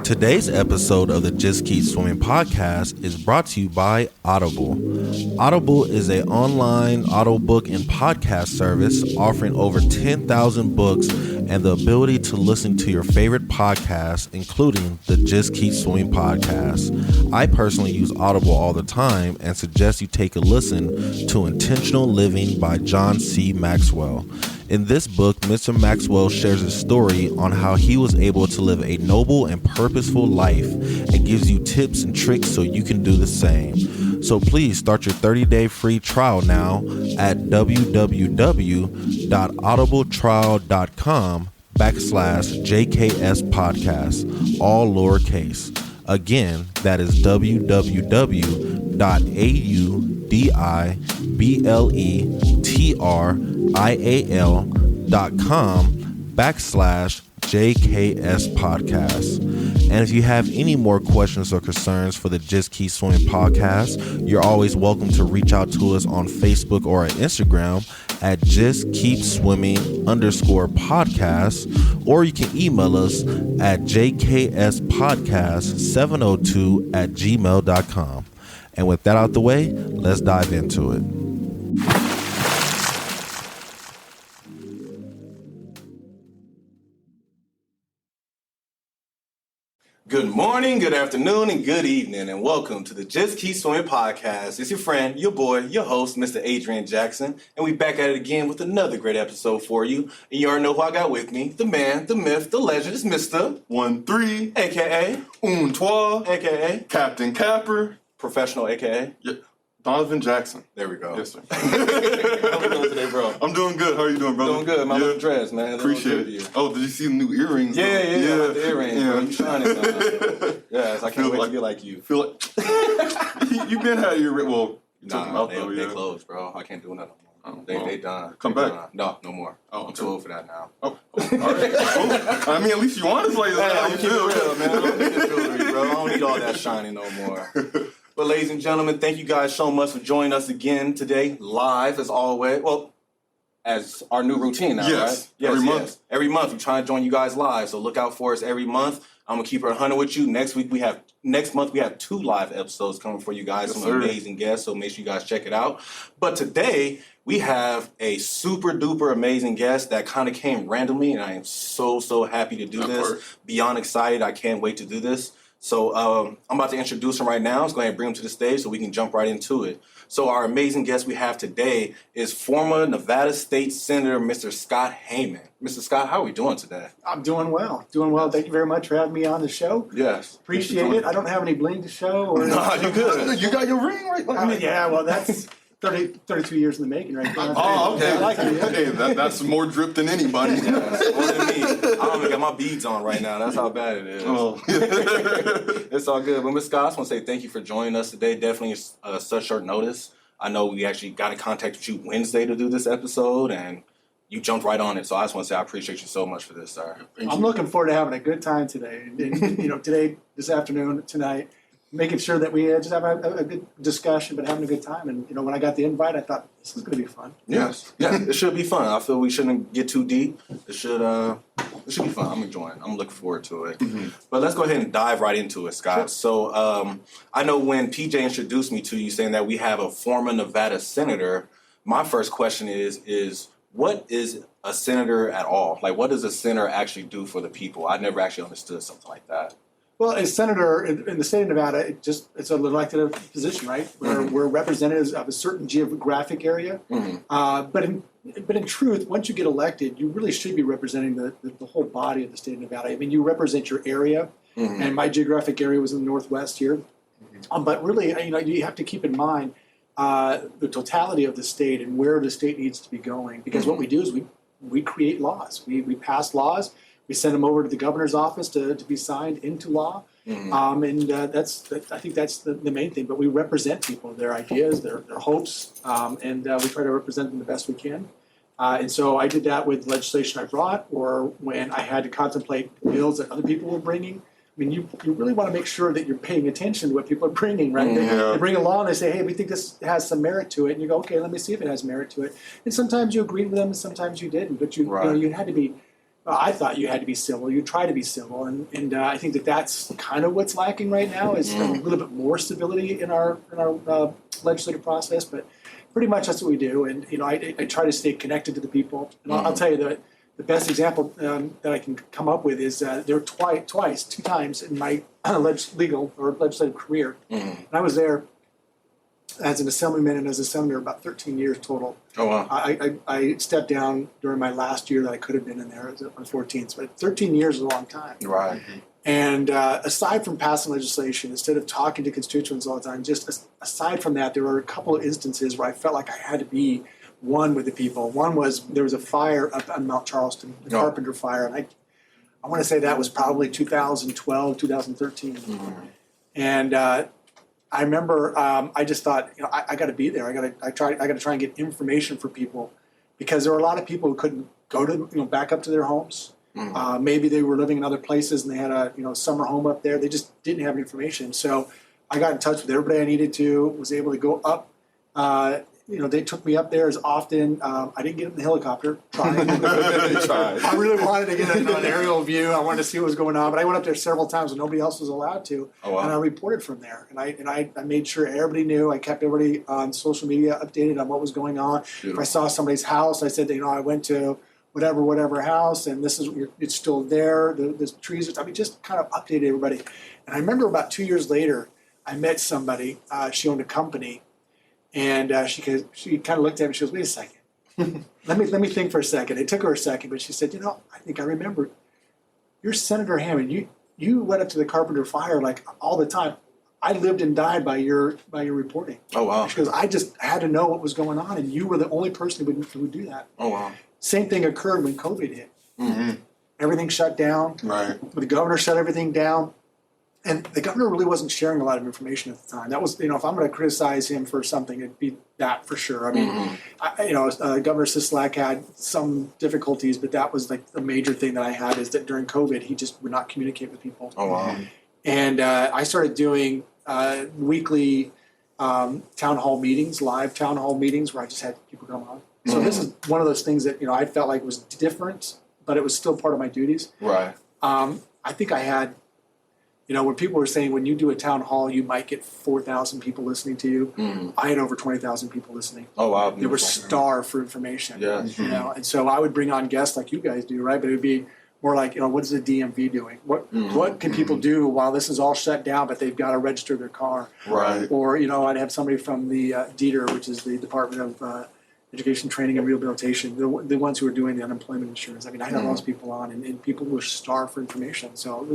Today's episode of the Just Keep Swimming podcast is brought to you by Audible. Audible is an online audiobook and podcast service offering over 10,000 books and the ability to listen to your favorite podcasts, including the Just Keep Swimming podcast. I personally use Audible all the time and suggest you take a listen to Intentional Living by John C. Maxwell. In this book, Mr. Maxwell shares his story on how he was able to live a noble and purposeful life and gives you tips and tricks so you can do the same. So please start your 30-day free trial now at www.audibletrial.com/JKS podcast, all lowercase. Again, that is www.audibletrial.com/JKS podcast. And if you have any more questions or concerns for the Just Keep Swimming podcast, you're always welcome to reach out to us on Facebook or at Instagram at justkkeepswimming_podcast, or you can email us at jkspodcast702@gmail.com. And with that out the way, let's dive into it. Good morning, good afternoon, and good evening, and welcome to the Just Keep Swimming podcast. It's your friend, your boy, your host, Mr. Adrian Jackson, and we back at it again with another great episode for you. And you already know who I got with me, the man, the myth, the legend. It's Mr. 1-3, a.k.a. Un Trois, a.k.a. Captain Capper, Professional, a.k.a. Donovan Jackson. There we go. Yes, sir. How you doing today, bro? I'm doing good. How are you doing, brother? Doing good. My little dress, man. Appreciate it. Oh, did you see the new earrings? Yeah, I like the earrings, bro. You shining. Yes, I can't wait to be like you. Feel like you been had your well. Nah, they closed, bro. I can't do nothing. They done. Come back. Done. No more. Oh, I'm too old for that now. Oh, all right. Cool. I mean, at least you honest like that. I'm keeping it real, man. I don't need the jewelry, bro. I don't need all that shiny no more. But ladies and gentlemen, thank you guys so much for joining us again today, live as always. Well, as our new routine now, right? Yes, every month. Every month we're trying to join you guys live, so look out for us every month. I'm gonna keep it 100 with you. Next month we have 2 live episodes coming for you guys, some amazing guests, so make sure you guys check it out. But today we have a super duper amazing guest that kind of came randomly, and I am so happy to do this. Beyond excited, I can't wait to do this. So I'm about to introduce him right now. Let's go ahead and bring him to the stage so we can jump right into it. So our amazing guest we have today is former Nevada State Senator, Mr. Scott Hammond. Mr. Scott, how are we doing today? I'm doing well. Thank you very much for having me on the show. Yes. Appreciate it. I don't have any bling to show. Or no, you good. You got your ring right? I mean, yeah, well, that's 32 years in the making right now. Oh, okay. I like it. Yeah. Hey, that's more drip than anybody. Yes, more than me. I don't even got my beads on right now. That's how bad it is. Oh. It's all good. But Ms. Scott, I just want to say thank you for joining us today. Definitely such short notice. I know we actually got in contact with you Wednesday to do this episode, and you jumped right on it. So I just want to say I appreciate you so much for this, sir. I'm looking forward to having a good time today. And, today, this afternoon, tonight, making sure that we just have a good discussion, but having a good time. And, when I got the invite, I thought, this is going to be fun. Yes. Yeah, it should be fun. I feel we shouldn't get too deep. It should be fun. I'm enjoying it. I'm looking forward to it. Mm-hmm. But let's go ahead and dive right into it, Scott. Sure. So I know when PJ introduced me to you saying that we have a former Nevada senator, my first question is what is a senator at all? Like, what does a senator actually do for the people? I never actually understood something like that. Well, as senator in the state of Nevada, it's an elected position, right? We're representatives of a certain geographic area. Mm-hmm. But in truth, once you get elected, you really should be representing the whole body of the state of Nevada. I mean, you represent your area, mm-hmm. and my geographic area was in the Northwest here. Mm-hmm. But really, you have to keep in mind the totality of the state and where the state needs to be going. Because mm-hmm. what we do is we create laws. We pass laws. We send them over to the governor's office to be signed into law. Mm-hmm. I think that's the main thing. But we represent people, their ideas, their hopes, and we try to represent them the best we can. And so I did that with legislation I brought, or when I had to contemplate bills that other people were bringing. I mean, you really want to make sure that you're paying attention to what people are bringing, right? Yeah. They bring a law and they say, hey, we think this has some merit to it. And you go, okay, let me see if it has merit to it. And sometimes you agreed with them and sometimes you didn't. But you had to be I thought you had to be civil. You try to be civil, and I think that's kind of what's lacking right now is a little bit more civility in our legislative process. But pretty much that's what we do. And I try to stay connected to the people. And I'll tell you that the best example that I can come up with is there were two times in my legislative career, and I was there as an assemblyman and as a senator about 13 years total. Oh, wow. I stepped down during my last year that I could have been in there as my 14th, but 13 years is a long time. Right. And aside from passing legislation, instead of talking to constituents all the time, just aside from that, there were a couple of instances where I felt like I had to be one with the people. One was there was a fire up on Mount Charleston, the Carpenter Fire, and I want to say that was probably 2012, 2013. And I remember I just thought, I got to be there. I got to try and get information for people because there were a lot of people who couldn't go to back up to their homes. Maybe they were living in other places and they had a summer home up there. They just didn't have information. So I got in touch with everybody I needed to. Was able to go up. They took me up there as often. I didn't get in the helicopter. I really wanted to get an aerial view. I wanted to see what was going on, but I went up there several times when nobody else was allowed to. Oh, wow. And I reported from there. And I made sure everybody knew. I kept everybody on social media updated on what was going on. Beautiful. If I saw somebody's house, I said, I went to whatever house, and it's still there. The trees. Just kind of updated everybody. And I remember about 2 years later, I met somebody. She owned a company. And she kind of looked at me. She goes, "Wait a second. Let me think for a second." It took her a second, but she said, "I think I remember. You're Senator Hammond. You went up to the Carpenter Fire like all the time. I lived and died by your reporting." Oh, wow. She goes, "I just had to know what was going on, and you were the only person who would do that." Oh, wow. Same thing occurred when COVID hit. Everything shut down. Right. The governor shut everything down. And the governor really wasn't sharing a lot of information at the time. That was, if I'm going to criticize him for something, it'd be that for sure. Governor Sisolak had some difficulties, but that was like the major thing that I had is that during COVID, he just would not communicate with people. Oh, wow. And I started doing weekly town hall meetings, live town hall meetings where I just had people come on. So this is one of those things that, I felt like was different, but it was still part of my duties. Right. I think I had, when people were saying when you do a town hall, you might get 4,000 people listening to you. I had over 20,000 people listening. Oh, wow. They were starved for information. Yes. And so I would bring on guests like you guys do, right? But it would be more like, what is the DMV doing? What can people do while this is all shut down, but they've got to register their car? Right. Or, I'd have somebody from the DETR, which is the Department of Education, Training, and Rehabilitation, the ones who are doing the unemployment insurance. I had all those people on, and people were starved for information. So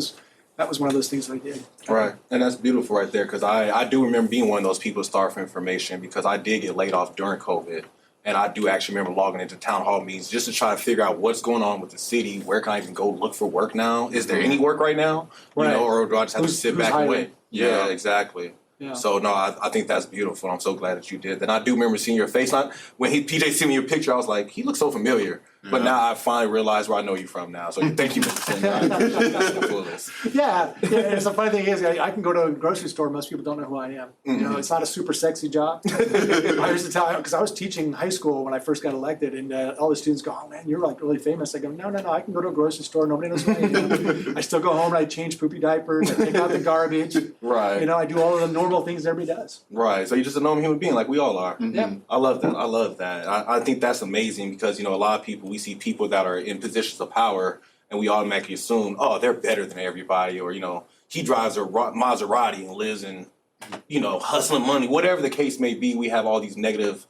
that was one of those things that I did. Right. And that's beautiful right there because I do remember being one of those people starved for information because I did get laid off during COVID. And I do actually remember logging into town hall meetings just to try to figure out what's going on with the city. Where can I even go look for work now? Is there any work right now? Right. Or do I just have to sit back and wait? Yeah, exactly. Yeah. So, no, I think that's beautiful. I'm so glad that you did that. And I do remember seeing your face. When PJ sent me your picture, I was like, he looks so familiar. Yeah. But now I finally realize where I know you from now. So thank you for saying that. Yeah. And the funny thing is, I can go to a grocery store. Most people don't know who I am. It's not a super sexy job. I used to tell, because I was teaching high school when I first got elected, and all the students go, "Oh man, you're like really famous." I go, No. I can go to a grocery store. Nobody knows who I am. I still go home and I change poopy diapers. I take out the garbage. Right. I do all of the normal things everybody does. Right. So you're just a normal human being like we all are. Yeah. I love that. I think that's amazing because, a lot of people, we see people that are in positions of power and we automatically assume, oh, they're better than everybody, or, he drives a Maserati and lives in, hustling money, whatever the case may be. We have all these negative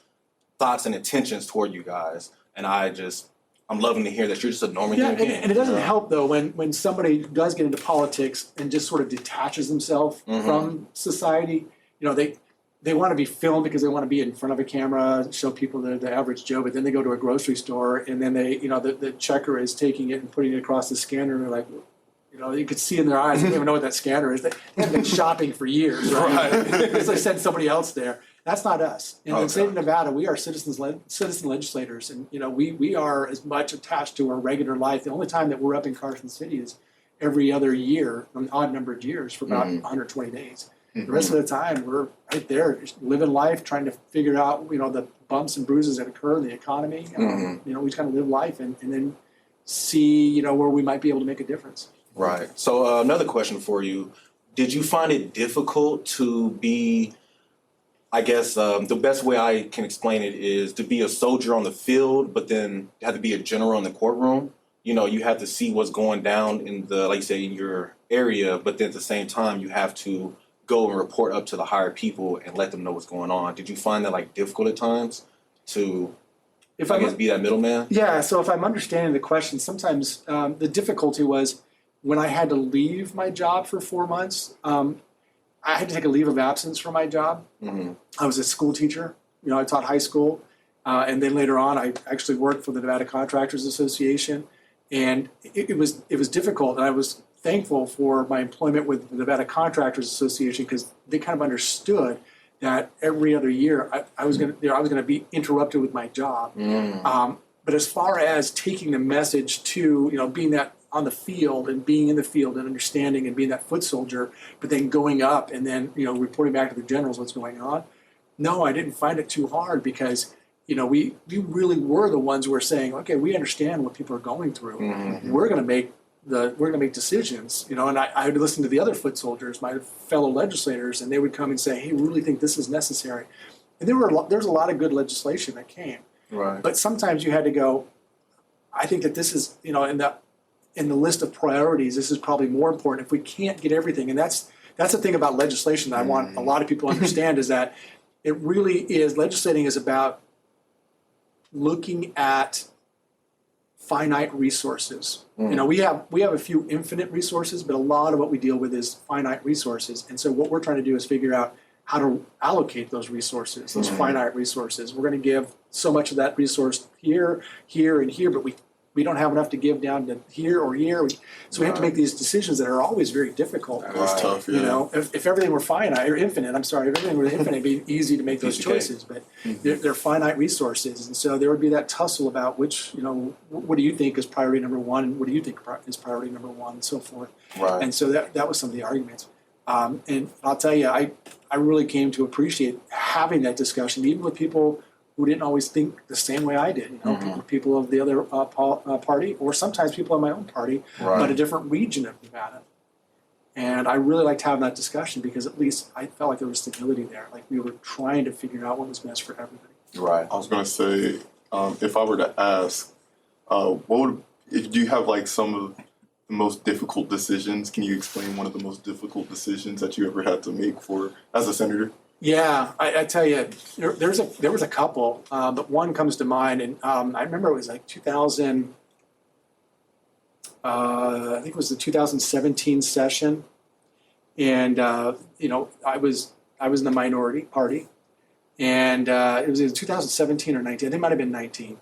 thoughts and intentions toward you guys. And I'm loving to hear that you're just a normal human being. And it doesn't help, though, when somebody does get into politics and just sort of detaches themselves from society. They want to be filmed because they want to be in front of a camera, show people the average Joe, but then they go to a grocery store and then they, the checker is taking it and putting it across the scanner and they're like, you could see in their eyes, they don't even know what that scanner is. They haven't been shopping for years, right? Because they sent somebody else there. That's not us. In the state of Nevada, we are citizen legislators, and we are as much attached to our regular life. The only time that we're up in Carson City is every other year, an odd number of years, for about 120 days. The rest of the time, we're right there, just living life, trying to figure out, the bumps and bruises that occur in the economy. We just kind of live life and then see, where we might be able to make a difference. Right. So another question for you. Did you find it difficult to be, I guess the best way I can explain it is to be a soldier on the field, but then have to be a general in the courtroom? You have to see what's going down in like you say, in your area, but then at the same time, you have to go and report up to the higher people and let them know what's going on. Did you find that difficult at times to, I guess, be that middleman? Yeah. So if I'm understanding the question, sometimes the difficulty was when I had to leave my job for 4 months. I had to take a leave of absence from my job. Mm-hmm. I was a school teacher. I taught high school. And then later on, I actually worked for the Nevada Contractors Association. And it was difficult. And I was thankful for my employment with the Nevada Contractors Association because they kind of understood that every other year I was going to be interrupted with my job. Mm. But as far as taking the message to, being that on the field and being in the field and understanding and being that foot soldier, but then going up and then, reporting back to the generals what's going on. No, I didn't find it too hard because, we really were the ones who were saying, okay, we understand what people are going through. Mm-hmm. We're going to make decisions, and I would listen to the other foot soldiers, my fellow legislators, and they would come and say, hey, we really think this is necessary. And there's a lot of good legislation that came. Right. But sometimes you had to go, I think that this is, in the list of priorities, this is probably more important if we can't get everything. And that's the thing about legislation that I want a lot of people to understand is that it really is, legislating is about looking at finite resources. We have a few infinite resources, but a lot of what we deal with is finite resources. And so what we're trying to do is figure out how to allocate those resources, those finite resources. We're going to give so much of that resource here, and here, but we don't have enough to give down to here or here. So we have to make these decisions that are always very difficult. That's tough, yeah. If everything were finite or infinite, if everything were infinite, it'd be easy to make those choices. But they're finite resources, and so there would be that tussle about which, what do you think is priority number one, and what do you think is priority number one, and so forth. Right. And so that was some of the arguments. And I'll tell you, I really came to appreciate having that discussion, even with people who didn't always think the same way I did. People of the other party, or sometimes people in my own party, but a different region of Nevada. And I really liked having that discussion because at least I felt like there was stability there. Like we were trying to figure out what was best for everybody. Right. I was going to say, if I were to ask, do you have some of the most difficult decisions? Can you explain one of the most difficult decisions that you ever had to make as a senator? Yeah, I tell you, there was a couple, but one comes to mind, and I remember it was 2000. I think it was the 2017 session, and I was in the minority party, and it was either 2017 or 19. I think it might have been 19,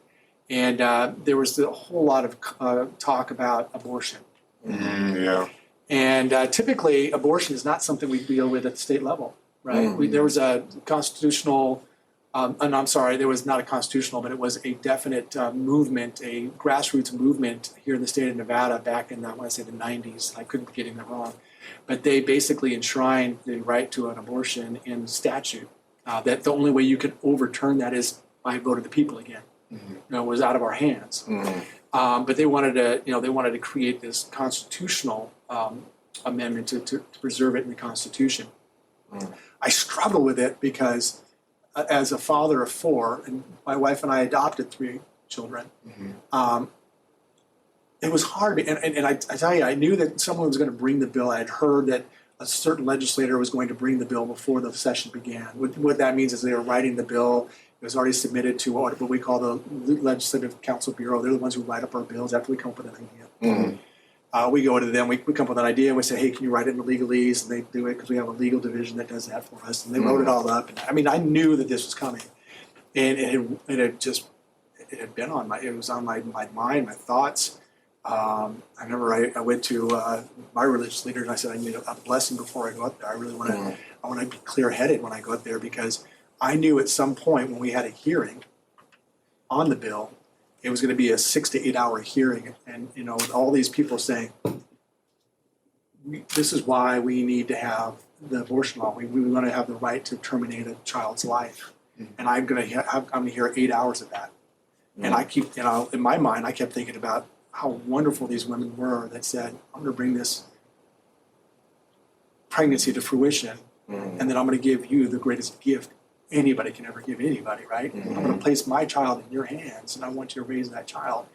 and there was a whole lot of talk about abortion. Yeah, and typically abortion is not something we deal with at the state level. Right. There was a constitutional, and I'm sorry, there was not a constitutional, but it was a definite movement, a grassroots movement here in the state of Nevada back in, I want to say the 90s. I couldn't be getting that wrong. But they basically enshrined the right to an abortion in statute. That the only way you could overturn that is by vote of the people again. It was out of our hands. But they wanted to create this constitutional amendment to preserve it in the Constitution. I struggle with it because as a father of 4, and my wife and I adopted 3 children, it was hard. And I tell you, I knew that someone was going to bring the bill. I had heard that a certain legislator was going to bring the bill before the session began. What that means is they were writing the bill. It was already submitted to what we call the Legislative Council Bureau. They're the ones who write up our bills after we come up with an idea. We go to them, we come up with an idea, and we say, hey, can you write it in the legalese? And they do it because we have a legal division that does that for us. And they wrote it all up. And, I knew that this was coming. And it had been on it was on my mind, my thoughts. I remember I went to my religious leader and I said, I need a blessing before I go up there. I really want to, I want to be clear-headed when I go up there because I knew at some point when we had a hearing on the bill, it was going to be a 6 to 8 hour hearing, and with all these people saying, "This is why we need to have the abortion law. We want to have the right to terminate a child's life." And I'm going to hear 8 hours of that. And I keep, in my mind, I kept thinking about how wonderful these women were that said, I'm going to bring this pregnancy to fruition, and then I'm going to give you the greatest gift anybody can ever give anybody, right? I'm going to place my child in your hands, and I want you to raise that child.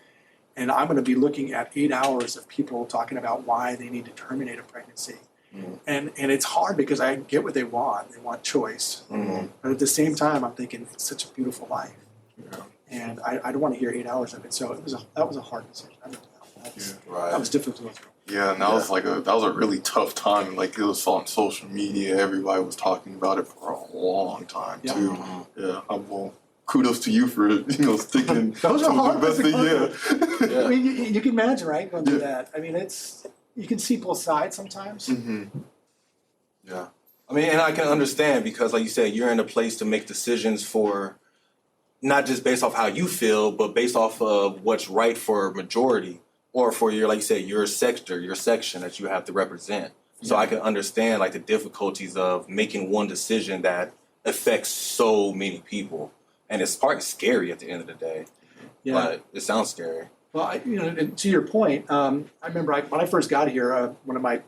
And I'm going to be looking at 8 hours of people talking about why they need to terminate a pregnancy. And it's hard because I get what they want. They want choice. But at the same time, I'm thinking it's such a beautiful life. And I don't want to hear 8 hours of it. So that was a hard decision. That was difficult. Yeah, and that was a really tough time. Like, it was on social media. Everybody was talking about it for a long time too. Yeah. Well, kudos to you for sticking. Those are hard. The best thing. I mean, you can imagine, right? Going through that. I mean, you can see both sides sometimes. Yeah. I mean, and I can understand because, like you said, you're in a place to make decisions for not just based off how you feel, but based off of what's right for a majority or for your, like you said, your sector, your section that you have to represent. So I can understand like the difficulties of making one decision that affects so many people. And it's probably scary at the end of the day. Yeah. But it sounds scary. Well, to your point, I remember when I first got here, one of my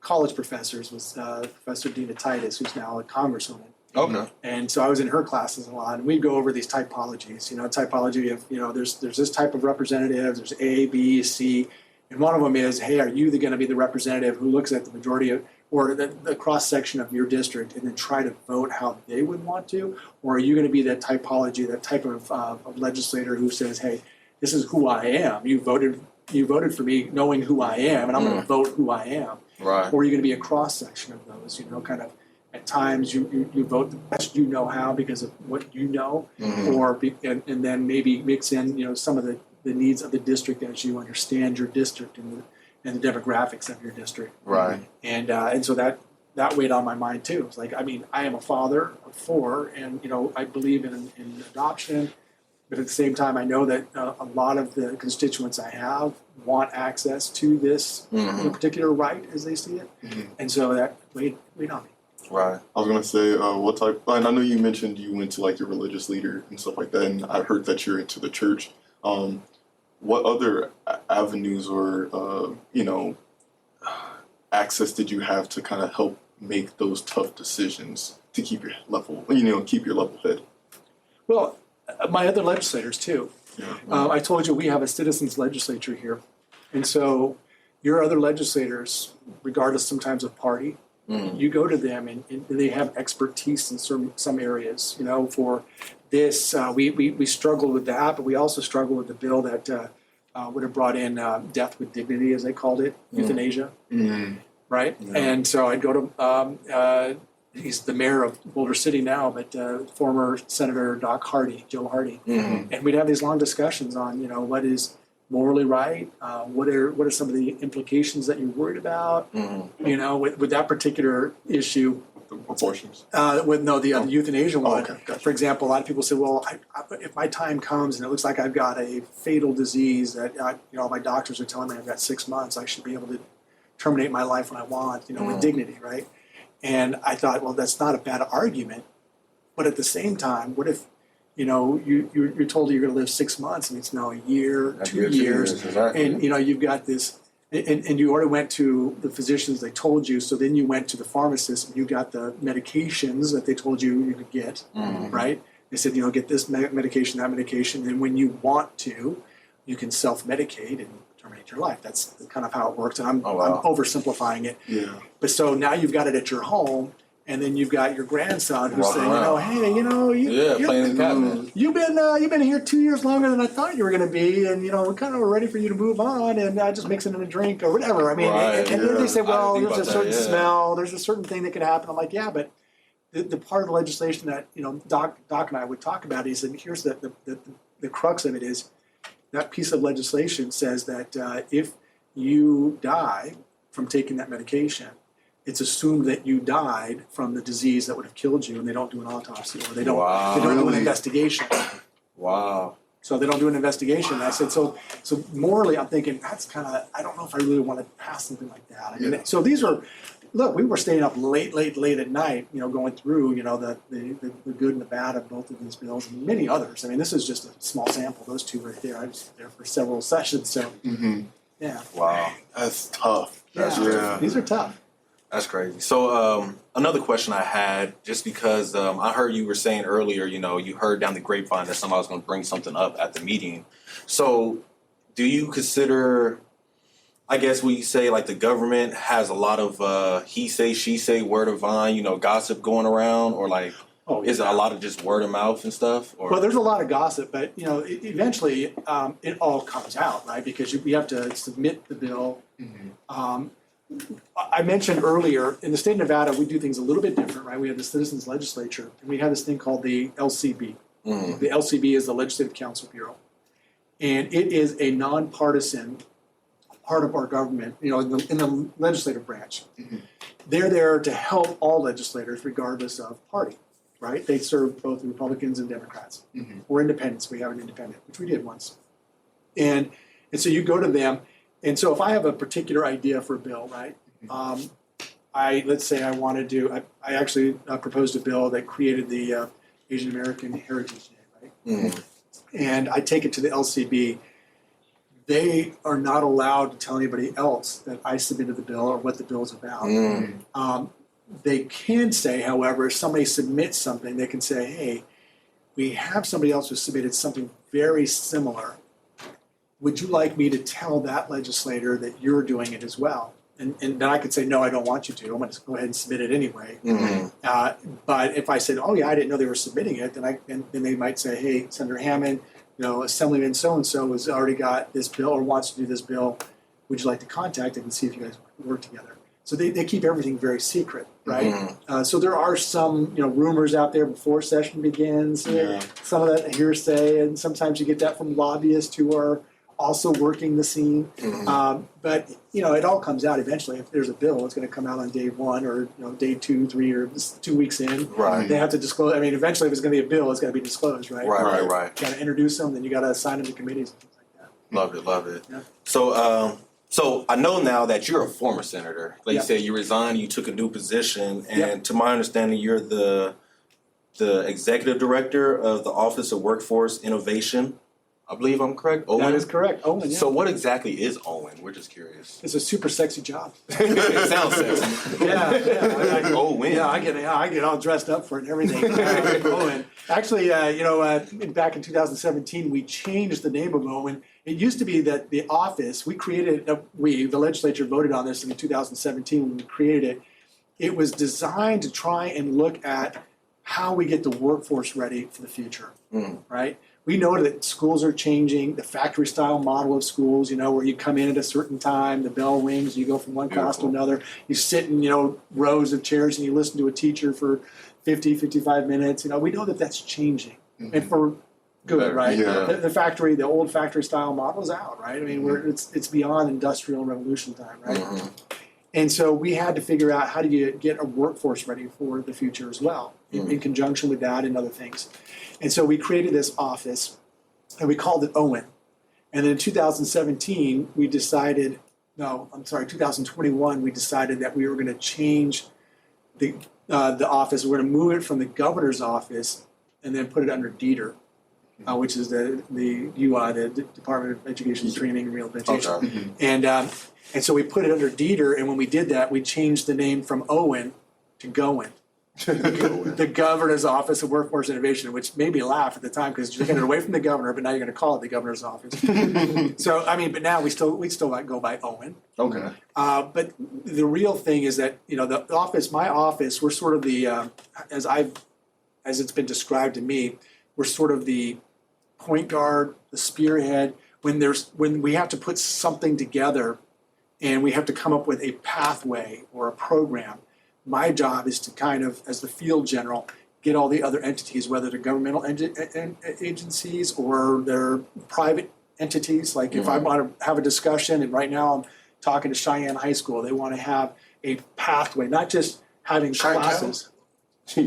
college professors was Professor Dina Titus, who's now a congresswoman. Okay. And so I was in her classes a lot, and we'd go over these typologies. Typology of there's this type of representative, there's A, B, C, and one of them is, hey, are you going to be the representative who looks at the majority of or the cross section of your district and then try to vote how they would want to, or are you going to be that typology, that type of legislator who says, hey, this is who I am. You voted for me knowing who I am, and I'm going to vote who I am. Right. Or are you going to be a cross section of those? Kind of. At times, you vote the best you know how because of what you know, and then maybe mix in some of the needs of the district as you understand your district and the demographics of your district. Right. And so that weighed on my mind too. It's like, I mean, I am a father of 4, and I believe in adoption, but at the same time, I know that a lot of the constituents I have want access to this particular right as they see it, and so that weighed on me. Right. I was gonna say, what type? And I know you mentioned you went to like your religious leader and stuff like that, and I heard that you're into the church. What other avenues or access did you have to kind of help make those tough decisions to keep your level, keep your level head? Well, my other legislators too. Yeah. I told you we have a citizens legislature here, and so your other legislators, regardless sometimes of party. You go to them and they have expertise in some areas. For this, we struggled with that, but we also struggled with the bill that would have brought in death with dignity, as they called it, euthanasia, right? Yeah. And so I'd go to he's the mayor of Boulder City now, but former Senator Joe Hardy, and we'd have these long discussions on what is morally right? What are some of the implications that you're worried about? With that particular issue. Abortions. The euthanasia one. Okay, gotcha. For example, a lot of people say, well, if my time comes and it looks like I've got a fatal disease that my doctors are telling me I've got 6 months, I should be able to terminate my life when I want, with dignity, right? And I thought, well, that's not a bad argument, but at the same time, what if you're told you're going to live 6 months, and it's now a year, 2 years, exactly. And you've got this, and you already went to the physicians, they told you, so then you went to the pharmacist, and you got the medications that they told you could get, right? They said, get this medication, that medication, and when you want to, you can self-medicate and terminate your life. That's kind of how it works, and I'm oversimplifying it. Yeah. But so now you've got it at your home. And then you've got your grandson who's saying, hey, playing the cabinet. You've been here 2 years longer than I thought you were going to be, and we're kind of ready for you to move on, and just mixing in a drink or whatever. I mean, and then they say, well, there's a certain smell, there's a certain thing that can happen. I'm like, yeah, but the part of the legislation that Doc and I would talk about is, and here's the crux of it is, that piece of legislation says that if you die from taking that medication, it's assumed that you died from the disease that would have killed you, and they don't do an autopsy, or they don't do an investigation. Wow. So they don't do an investigation. And I said, so morally, I'm thinking, that's kind of, I don't know if I really want to pass something like that. I mean, so these are, look, we were staying up late at night, going through, the good and the bad of both of these bills and many others. I mean, this is just a small sample. Those two right there. I was there for several sessions. So, yeah. Wow. That's tough. Yeah. These are tough. That's crazy. So another question I had, just because I heard you were saying earlier, you heard down the grapevine that somebody was going to bring something up at the meeting. So do you consider, I guess we say, like, the government has a lot of he say, she say, word of vine, gossip going around, or like, is it a lot of just word of mouth and stuff? Or? Well, there's a lot of gossip, but eventually it all comes out, right? Because we have to submit the bill. I mentioned earlier, in the state of Nevada, we do things a little bit different, right? We have the Citizens Legislature, and we have this thing called the LCB. The LCB is the Legislative Council Bureau, and it is a nonpartisan part of our government, in the legislative branch. They're there to help all legislators, regardless of party, right? They serve both Republicans and Democrats, or independents. We have an independent, which we did once. And so you go to them. And so if I have a particular idea for a bill, right, let's say I actually proposed a bill that created the Asian American Heritage Day, right? And I take it to the LCB. They are not allowed to tell anybody else that I submitted the bill or what the bill is about. They can say, however, if somebody submits something, they can say, hey, we have somebody else who submitted something very similar. Would you like me to tell that legislator that you're doing it as well? And then I could say, no, I don't want you to. I'm going to go ahead and submit it anyway. But if I said, oh, yeah, I didn't know they were submitting it, then they might say, hey, Senator Hammond, Assemblyman so-and-so has already got this bill or wants to do this bill. Would you like to contact him and see if you guys work together? So they keep everything very secret, right? So there are some, rumors out there before session begins. Some of that hearsay, and sometimes you get that from lobbyists who are also working the scene. But, it all comes out eventually. If there's a bill, it's going to come out on day 1 or, day 2, 3, or 2 weeks in. Right. They have to disclose. I mean, eventually, if it's going to be a bill, it's got to be disclosed, right? Right. You got to introduce them, then you got to assign them to committees and things like that. Love it. Yeah. So I know now that you're a former senator. Like you said, you resigned, you took a new position, and to my understanding, you're the executive director of the Office of Workforce Innovation. I believe I'm correct. Owen? That is correct. Owen, yeah. So what exactly is Owen? We're just curious. It's a super sexy job. It sounds sexy. Owen. Yeah, I get all dressed up for it and everything. Owen. Actually, back in 2017, we changed the name of Owen. It used to be that the office, the legislature voted on this in 2017 when we created it. It was designed to try and look at how we get the workforce ready for the future, right? We know that schools are changing, the factory-style model of schools, where you come in at a certain time, the bell rings, you go from one class to another, you sit in, rows of chairs and you listen to a teacher for 50, 55 minutes. We know that that's changing, and for good, right? Yeah. The old factory-style model is out, right? I mean, it's beyond industrial revolution time, right? And so we had to figure out how do you get a workforce ready for the future as well, in conjunction with that and other things. And so we created this office, and we called it Owen. And then in 2017, 2021, we decided that we were going to change the office. We're going to move it from the governor's office and then put it under Dieter, which is the UI, the Department of Education, Training, and Rehabilitation. Okay. And so we put it under Dieter, and when we did that, we changed the name from Owen to Goen. The governor's office of workforce innovation, which made me laugh at the time because you're getting away from the governor, but now you're going to call it the governor's office. So but now we still go by Owen. Okay. But the real thing is that my office, we're sort of the as it's been described to me, we're sort of the point guard, the spearhead when we have to put something together, and we have to come up with a pathway or a program. My job is to kind of, as the field general, get all the other entities, whether they're governmental agencies or they're private entities. Like if I want to have a discussion, and right now I'm talking to Cheyenne High School, they want to have a pathway, not just having classes. Oh,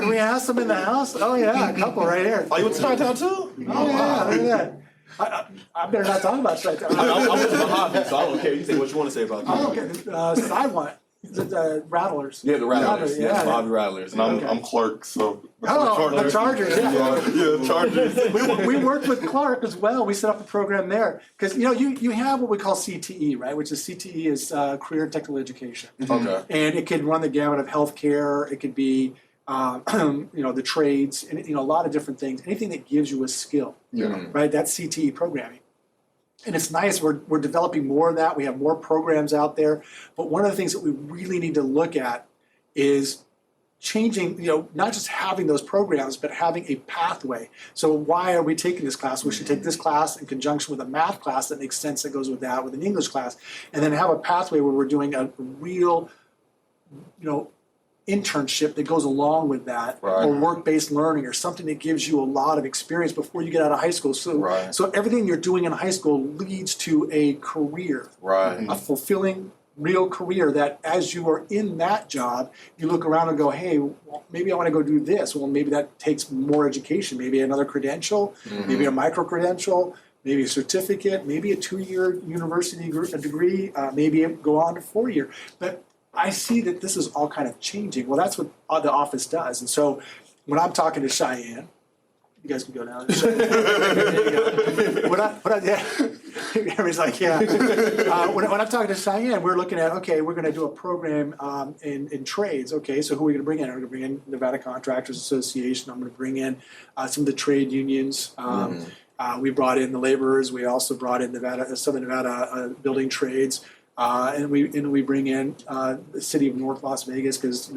do we have some in the house? Oh, yeah, a couple right here. Oh, you went to Chi-Town too? Oh, yeah, look at that. I better not talk about strike. I'm with Mojave, so I don't care. You say what you want to say about Oh, it. okay. I want the Rattlers. Yeah, the Rattlers. Yeah, Yeah, Mojave Rattlers. And I'm Clark, so the Chargers. yeah, Chargers. We worked with Clark as well. We set up a program there because you have what we call CTE, right? Which is CTE is career and technical education, Okay. and it can run the gamut of healthcare. It could be the trades, and a lot of different things. Anything that gives you a skill, right? That's CTE programming. And it's nice, we're developing more of that. We have more programs out there. But one of the things that we really need to look at is changing, not just having those programs, but having a pathway. So why are we taking this class? We should take this class in conjunction with a math class that makes sense that goes with that, with an English class, and then have a pathway where we're doing a real, internship that goes along with that, Right. or work-based learning, or something that gives you a lot of experience before you get out of high school. So, Right. so everything you're doing in high school leads to a career, Right. a fulfilling, real career that as you are in that job, you look around and go, hey, well, maybe I want to go do this. Well, maybe that takes more education, maybe another credential, maybe a micro-credential, maybe a certificate, maybe a 2-year university degree, maybe go on to 4-year. But I see that this is all kind of changing. Well, that's what the office does. And so when I'm talking to Cheyenne, you guys can go now. Everybody's like, yeah. When I'm talking to Cheyenne, we're looking at, okay, we're going to do a program in trades. Okay, so who are we going to bring in? We're going to bring in Nevada Contractors Association. I'm going to bring in some of the trade unions. We brought in the laborers. We also brought in Southern Nevada building trades. And we bring in the city of North Las Vegas because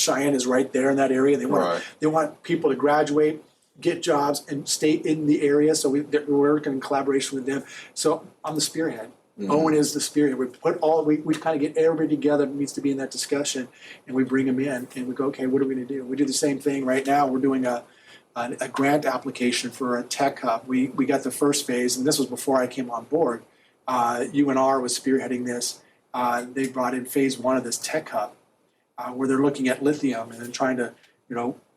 Cheyenne is right there in that area. They want people to graduate, get jobs, and stay in the area. So we're working in collaboration with them. So I'm the spearhead. Owen is the spearhead. We kind of get everybody together that needs to be in that discussion, and we bring them in and we go, okay, what are we going to do? We do the same thing right now. We're doing a grant application for a tech hub. We got the first phase, and this was before I came on board. UNR was spearheading this. They brought in phase 1 of this tech hub, where they're looking at lithium and then trying to,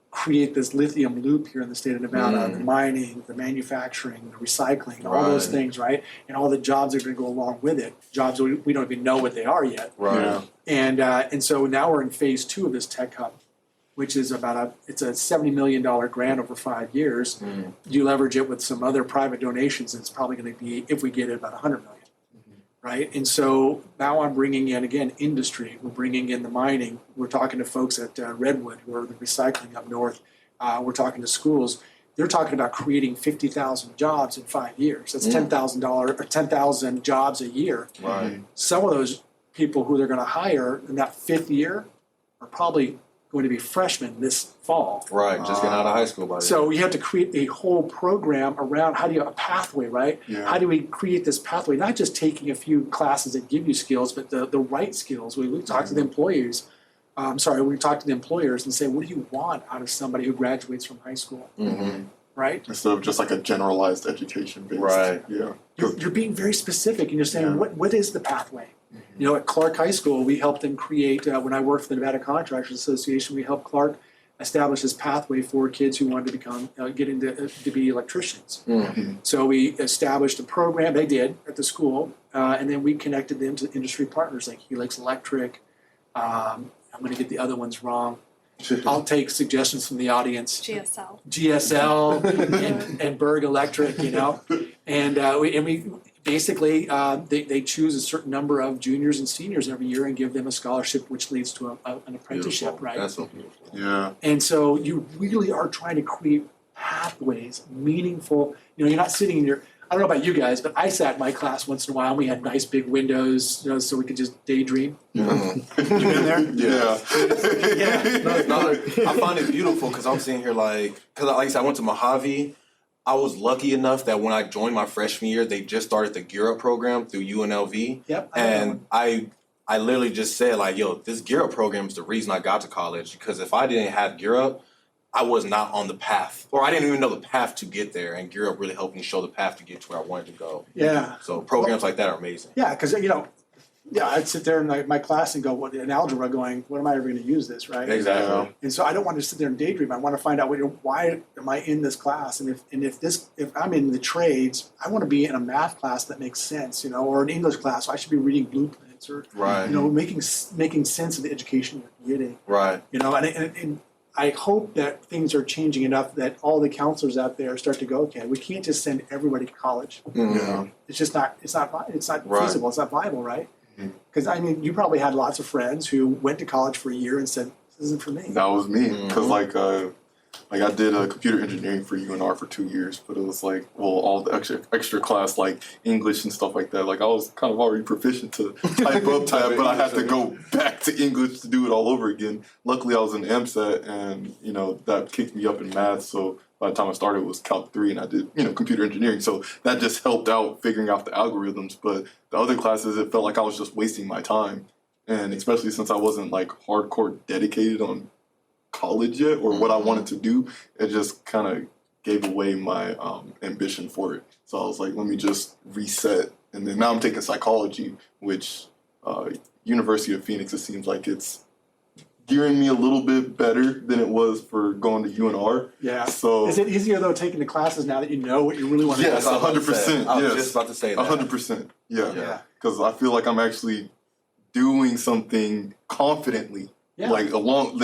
create this lithium loop here in the state of Nevada, the mining, the manufacturing, the recycling, all those things, right? And all the jobs that are going to go along with it. Jobs we don't even know what they are yet. Right. And so now we're in phase 2 of this tech hub, which is it's a $70 million grant over 5 years. You leverage it with some other private donations, and it's probably going to be, if we get it, about $100 million. Right? And so now I'm bringing in, again, industry. We're bringing in the mining. We're talking to folks at Redwood, who are the recycling up north. We're talking to schools. They're talking about creating 50,000 jobs in 5 years. That's $10,000 or 10,000 jobs a year. Right. Some of those people who they're going to hire in that 5th year are probably going to be freshmen this fall. Right. Just getting out of high school by then. So we have to create a whole program around a pathway, right? Yeah. How do we create this pathway? Not just taking a few classes that give you skills, but the right skills. We talk to the employees. We talk to the employers and say, what do you want out of somebody who graduates from high school? Right? Instead of just like a generalized education based. Right. Yeah. You're being very specific, and you're saying, what is the pathway? At Clark High School, we helped them create, when I worked for the Nevada Contractors Association, we helped Clark establish this pathway for kids who wanted to get into to be electricians. So we established a program, they did, at the school, and then we connected them to industry partners like Helix Electric. I'm going to get the other ones wrong. I'll take suggestions from the audience. GSL and Berg Electric, and we basically they choose a certain number of juniors and seniors every year and give them a scholarship, which leads to an apprenticeship, Beautiful. right? That's so beautiful. Yeah. And so you really are trying to create pathways, meaningful. You're not sitting in your. I don't know about you guys, but I sat in my class once in a while. And we had nice big windows, so we could just daydream. You been there? Yeah. I find it beautiful because I'm sitting here because like I said, I went to Mojave. I was lucky enough that when I joined my freshman year, they just started the Gear Up program through UNLV. Yep. And I literally just said, this Gear Up program is the reason I got to college. Because if I didn't have Gear Up, I was not on the path. Or I didn't even know the path to get there. And Gear Up really helped me show the path to get to where I wanted to go. Yeah. So programs like that are amazing. Yeah, because Yeah, I'd sit there in my class and go, "What in algebra?" Going, "What am I ever going to use this?" Right? Exactly. And so I don't want to sit there and daydream. I want to find out why am I in this class, and if I'm in the trades, I want to be in a math class that makes sense, or an English class. So I should be reading blueprints or Right. making sense of the education you're getting. Right. And I hope that things are changing enough that all the counselors out there start to go, okay, we can't just send everybody to college. Mm-hmm. It's just not. It's not Right. feasible. It's not viable, right? Because you probably had lots of friends who went to college for a year and said, "This isn't for me." That was me, because like I did computer engineering for UNR for 2 years, but it was like, well, all the extra class like English and stuff like that. Like I was kind of already proficient to type up that, but I had to go back to English to do it all over again. Luckily, I was in AMSAT, and that kicked me up in math. So by the time I started, it was Calc 3, and I did computer engineering. So that just helped out figuring out the algorithms. But the other classes, it felt like I was just wasting my time, and especially since I wasn't like hardcore dedicated on college yet or what I wanted to do, it just kind of gave away my ambition for it. So I was like, let me just reset. And then now I'm taking psychology, which University of Phoenix, it seems like it's gearing me a little bit better than it was for going to UNR. Yeah. So is it easier though taking the classes now that you know what you really want to do? yes, 100%. I was just about to say that. 100%. Yeah. Yeah. Because I feel like I'm actually doing something confidently. Yeah. Like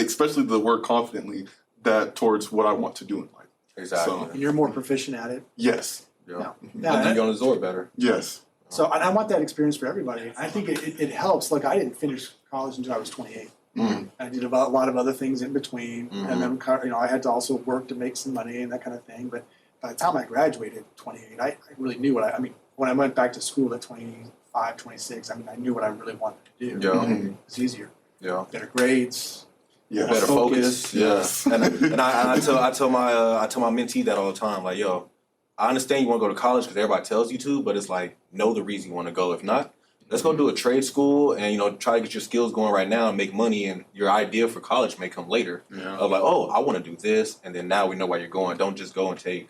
especially the word confidently, that towards what I want to do in life. Exactly. So, And you're more proficient at it. yes. Yeah. Yeah. And you're going to absorb better. Yes. So and I want that experience for everybody. I think it helps. Like I didn't finish college until I was 28. Mm. I did a lot of other things in between, Mhm. and then I had to also work to make some money and that kind of thing. But by the time I graduated at 28, I really knew what I mean. When I went back to school at 25, 26, I knew what I really wanted to do. Yeah. Mhm. It was easier, Yeah. better grades. Yes. Better focus. Focus. Yes. And I tell my mentee that all the time. Like, yo, I understand you want to go to college because everybody tells you to, but it's like, know the reason you want to go. If not, let's go do a trade school and try to get your skills going right now and make money. And your idea for college may come later. Yeah. Of like, oh, I want to do this, and then now we know where you're going. Don't just go and take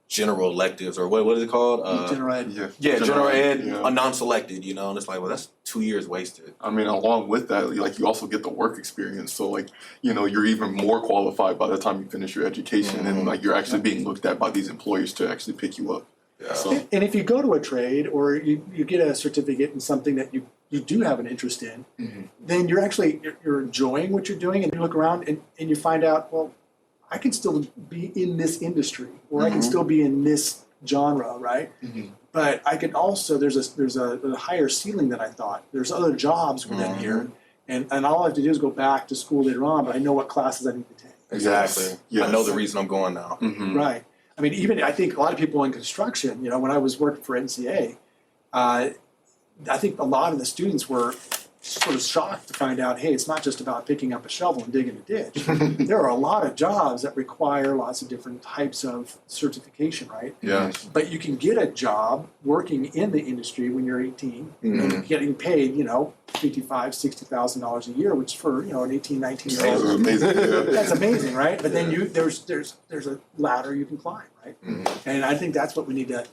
general electives or what is it called? General ed. Yeah. General ed, Yeah. non-selected. And it's like, well, that's 2 years wasted. I mean, along with that, like you also get the work experience. So like, you're even more qualified by the time you finish your education, and like you're actually being looked at by these employers to actually pick you up. Yeah. So And if you go to a trade or you get a certificate in something that you do have an interest in, then you're enjoying what you're doing, and you look around and you find out, well, I can still be in this industry, or I can still be in this genre, right? But I can also there's a higher ceiling than I thought. There's other jobs within here, and all I have to do is go back to school later on. But I know what classes I need to take. Exactly. Yes. I know the reason I'm going now. Right. I mean, even I think a lot of people in construction, when I was working for NCA, I think a lot of the students were sort of shocked to find out, hey, it's not just about picking up a shovel and digging a ditch. There are a lot of jobs that require lots of different types of certification, right? Yeah. But you can get a job working in the industry when you're 18 and getting paid, $55,000, $60,000 a year, which for, an 18, 19 year That's old, amazing. Yeah. that's amazing, right? But then there's a ladder you can climb, right? And I think that's what we need to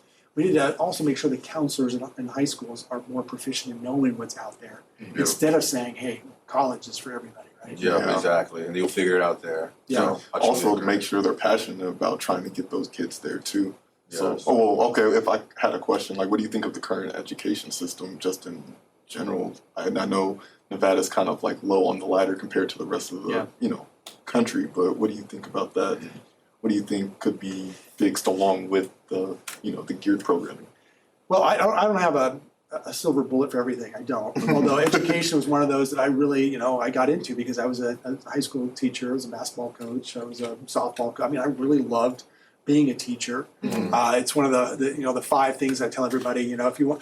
also make sure the counselors in high schools are more proficient in knowing what's out there instead of saying, hey, college is for everybody, right? Yeah, Yeah. exactly. And you'll figure it out there. Yeah. So, I truly Also, agree. make sure they're passionate about trying to get those kids there too. So, Yes. okay. If I had a question, like, what do you think of the current education system, just in general? I know Nevada's kind of like low on the ladder compared to the rest of the country, but what do you think about that? What do you think could be fixed along with the the geared programming? Well, I don't have a silver bullet for everything. I don't. Although education was one of those that I really, I got into because I was a high school teacher, I was a basketball coach, I was a softball coach. I mean, I really loved being a teacher. It's one of the 5 things I tell everybody. If you want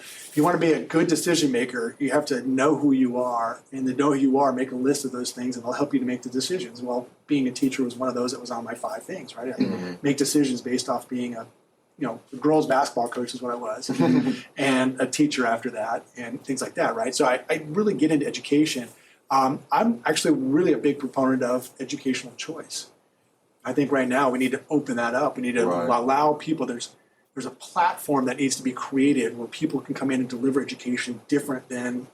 to be a good decision maker, you have to know who you are, and to know who you are, make a list of those things, and it'll help you to make the decisions. Well, being a teacher was one of those that was on my 5 things. Right, I make decisions based off being a girls basketball coach is what I was, and a teacher after that, and things like that. Right, so I really get into education. I'm actually really a big proponent of educational choice. I think right now we need to open that up. We need to allow people. There's a platform that needs to be created where people can come in and deliver education different than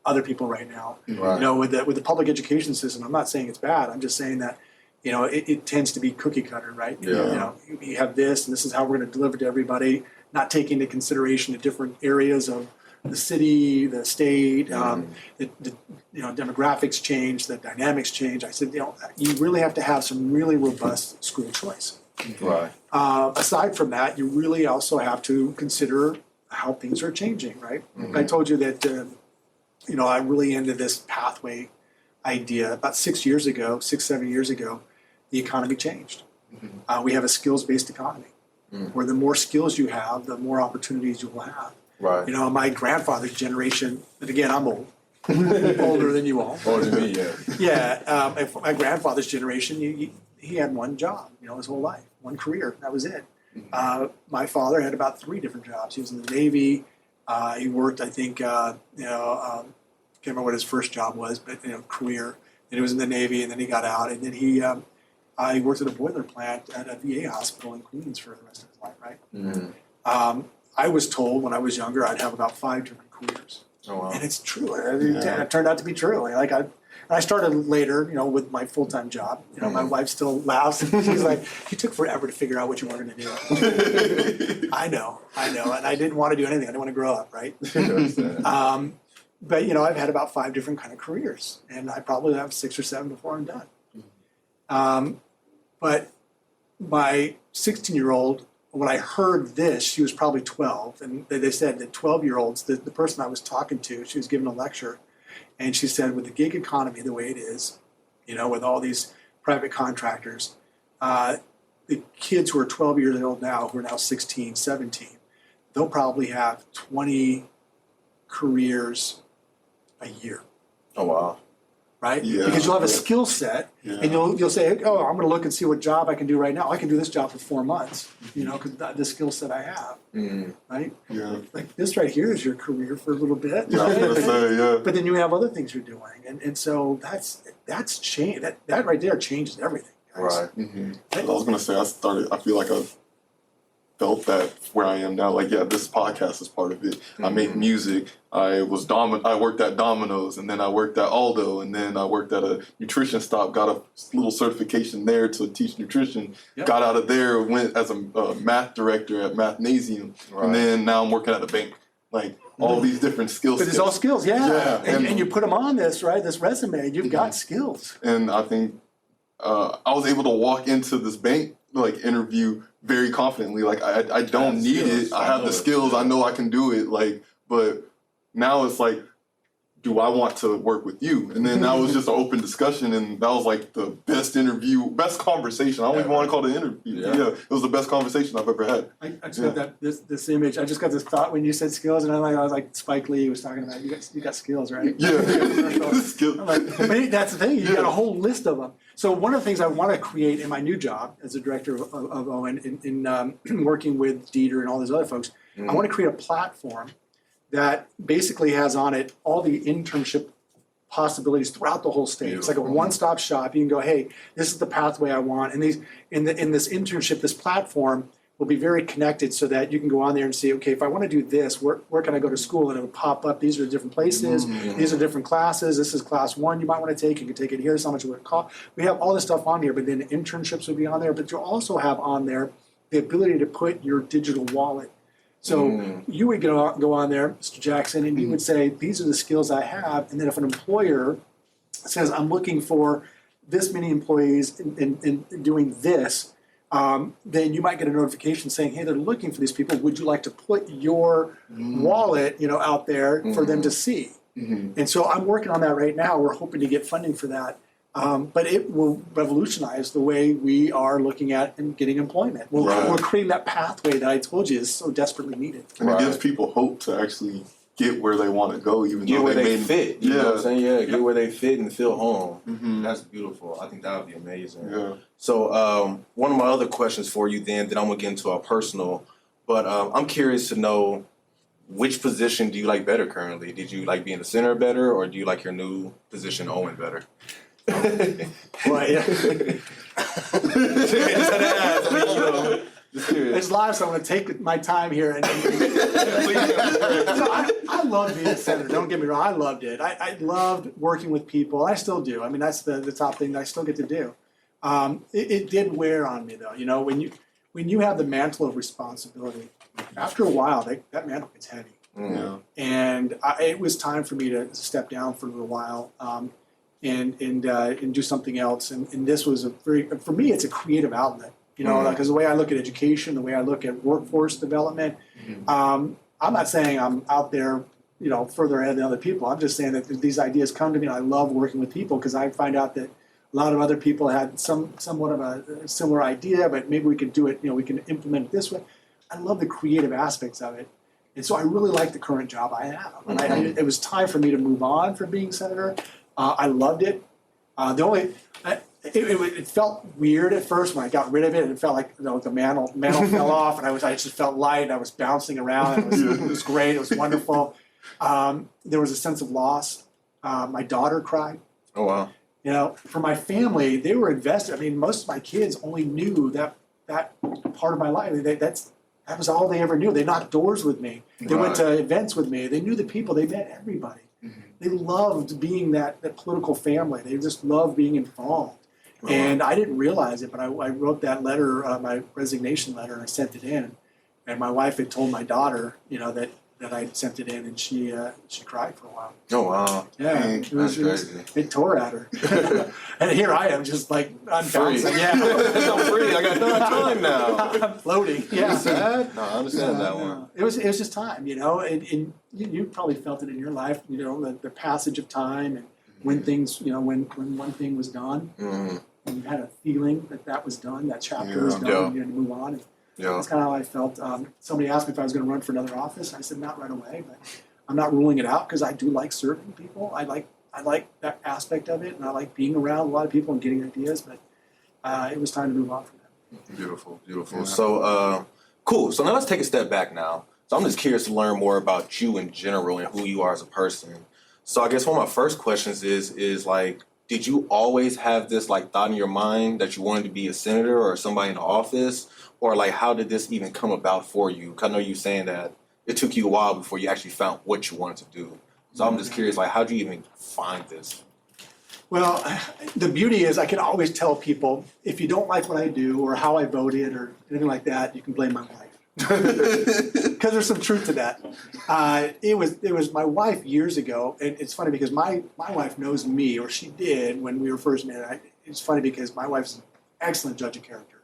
other people right now. Right. You know, with the public education system, I'm not saying it's bad. I'm just saying that, you know, it tends to be cookie cutter, right? Yeah. You know, you have this, and this is how we're going to deliver to everybody, not taking into consideration the different areas of the city, the state, the you know, demographics change, the dynamics change. I said, you know, you really have to have some really robust school choice. Right. Aside from that, you really also have to consider how things are changing, right? I told you that, you know, I'm really into this pathway idea. About 7 years ago, the economy changed. We have a skills-based economy where the more skills you have, the more opportunities you will have. Right. You know, my grandfather's generation, and again, I'm old, older than you all. Older than me, yeah. Yeah, if my grandfather's generation, he had one job, you know, his whole life, one career. That was it. My father had about 3 different jobs. He was in the Navy. He worked, I think, can't remember what his first job was, but you know, career. Then he was in the Navy, and then he got out, and then he worked at a boiler plant at a VA hospital in Queens for the rest of his life. Right. I was told when I was younger I'd have about 5 different careers. Oh, wow. And it's true. It turned out to be true. Like I started later, you know, with my full-time job. You know, my wife still laughs. She's like, "You took forever to figure out what you were going to do." I know, and I didn't want to do anything. I didn't want to grow up, right? But you know, I've had about 5 different kind of careers, and I probably have 6 or 7 before I'm done. But my 16-year-old, when I heard this, she was probably 12, and they said that 12-year-olds, the person I was talking to, she was giving a lecture, and she said, with the gig economy the way it is, you know, with all these private contractors, the kids who are 12 years old now, who are now 16, 17, they'll probably have 20 careers a year. Oh, wow. Right? Yeah. Because you'll have a skill set, and you'll say, "Oh, I'm going to look and see what job I can do right now. I can do this job for 4 months, you know, because the skill set I have." Right? Yeah. Like this right here is your career for a little bit. Yeah, I was gonna say, yeah. But then you have other things you're doing, and so that's change. That right there changes everything. Guys. Right. I was gonna say I feel like I've felt that where I am now. Like, yeah, this podcast is part of it. I make music. I worked at Domino's, and then I worked at Aldo, and then I worked at a nutrition stop. Got a little certification there to teach nutrition. Yep. Got out of there, went as a math director at Mathnasium, and then now I'm working at a bank. Like all these different skills. But it's all skills, Yeah, and you put them on this resume. You've got skills. And I think I was able to walk into this bank like interview very confidently. Like I don't need it. I have the skills. I know I can do it. Like, but now it's like, do I want to work with you? And then that was just an open discussion, and that was like the best conversation. I don't even want to call it an interview. Yeah, it was the best conversation I've ever had. I just got this image. I just got this thought when you said skills, and I was like Spike Lee was talking about. You got skills, right? Yeah, I'm like, but that's the thing. You got a whole list of them. So one of the things I want to create in my new job as a director of Owen, in working with Dieter and all those other folks, I want to create a platform that basically has on it all the internship possibilities throughout the whole state. It's like a one-stop shop. You can go, hey, this is the pathway I want, and in this internship, this platform will be very connected so that you can go on there and see, okay, if I want to do this, where can I go to school? And it'll pop up. These are different places. These are different classes. This is class 1 you might want to take. You can take it here. This is how much it would cost. We have all this stuff on here, but then internships will be on there. But you'll also have on there the ability to put your digital wallet. So you would go on there, Mr. Jackson, and you would say, these are the skills I have. And then if an employer says, I'm looking for this many employees in doing this, then you might get a notification saying, hey, they're looking for these people. Would you like to put your wallet, out there for them to see? And so I'm working on that right now. We're hoping to get funding for that. But it will revolutionize the way we are looking at and getting employment. We're creating that pathway that I told you is so desperately needed. And it gives people hope to actually get where they want to go, even Get though where they may fit. You know what I'm saying? Yeah, get where they fit and feel home. That's beautiful. I think that would be amazing. Yeah. So one of my other questions for you then I'm going to get into our personal, but I'm curious to know, which position do you like better currently? Did you like being the center better, or do you like your new position, Owen, better? Well, yeah. Just curious. It's live, so I'm going to take my time here. And I loved being a senator. Don't get me wrong. I loved it. I loved working with people. I still do. I mean, that's the top thing that I still get to do. It did wear on me, though. You know, when you have the mantle of responsibility, after a while, that mantle gets heavy. Yeah. And it was time for me to step down for a little while and do something else. And this was for me, it's a creative outlet. You know, because the way I look at education, the way I look at workforce development, I'm not saying I'm out there, you know, further ahead than other people. I'm just saying that these ideas come to me, and I love working with people because I find out that a lot of other people had somewhat of a similar idea, but maybe we could do it, you know, we can implement it this way. I love the creative aspects of it. And so I really like the current job I have. And it was time for me to move on from being senator. I loved it. It felt weird at first when I got rid of it. It felt like, you know, the mantle fell off, and I just felt light. I was bouncing around. It was great. It was wonderful. There was a sense of loss. My daughter cried. Oh wow! You know, for my family, they were invested. I mean, most of my kids only knew that part of my life. That was all they ever knew. They knocked doors with me. They went to events with me. They knew the people. They met everybody. They loved being that political family. They just loved being involved. And I didn't realize it, but I wrote that letter, my resignation letter, and I sent it in. And my wife had told my daughter, you know, that I sent it in, and she cried for a while. Oh wow! Yeah, it tore at her. And here I am, just like I'm bouncing. Yeah, I'm free. I got no time now. I'm floating. Yeah, Sad? No, I understand that one. It was just time, you know, and you probably felt it in your life, you know, the passage of time and when things, you know, when one thing was done, and you had a feeling that was done, that chapter was done, and you had to move on. And that's kind of how I felt. Somebody asked me if I was going to run for another office. I said not right away, but I'm not ruling it out because I do like serving people. I like that aspect of it, and I like being around a lot of people and getting ideas. But it was time to move on from that. Beautiful. Yeah. So cool. So now let's take a step back now. So I'm just curious to learn more about you in general and who you are as a person. So I guess one of my first questions is like, did you always have this like thought in your mind that you wanted to be a senator or somebody in the office? Or like, how did this even come about for you? 'Cause I know you saying that it took you a while before you actually found what you wanted to do. So I'm just curious, like, how did you even find this? Well, the beauty is I can always tell people, if you don't like what I do or how I voted or anything like that, you can blame my wife. Because there's some truth to that. It was my wife years ago, and it's funny because my wife knows me, or she did when we were first married. It's funny because my wife's an excellent judge of character.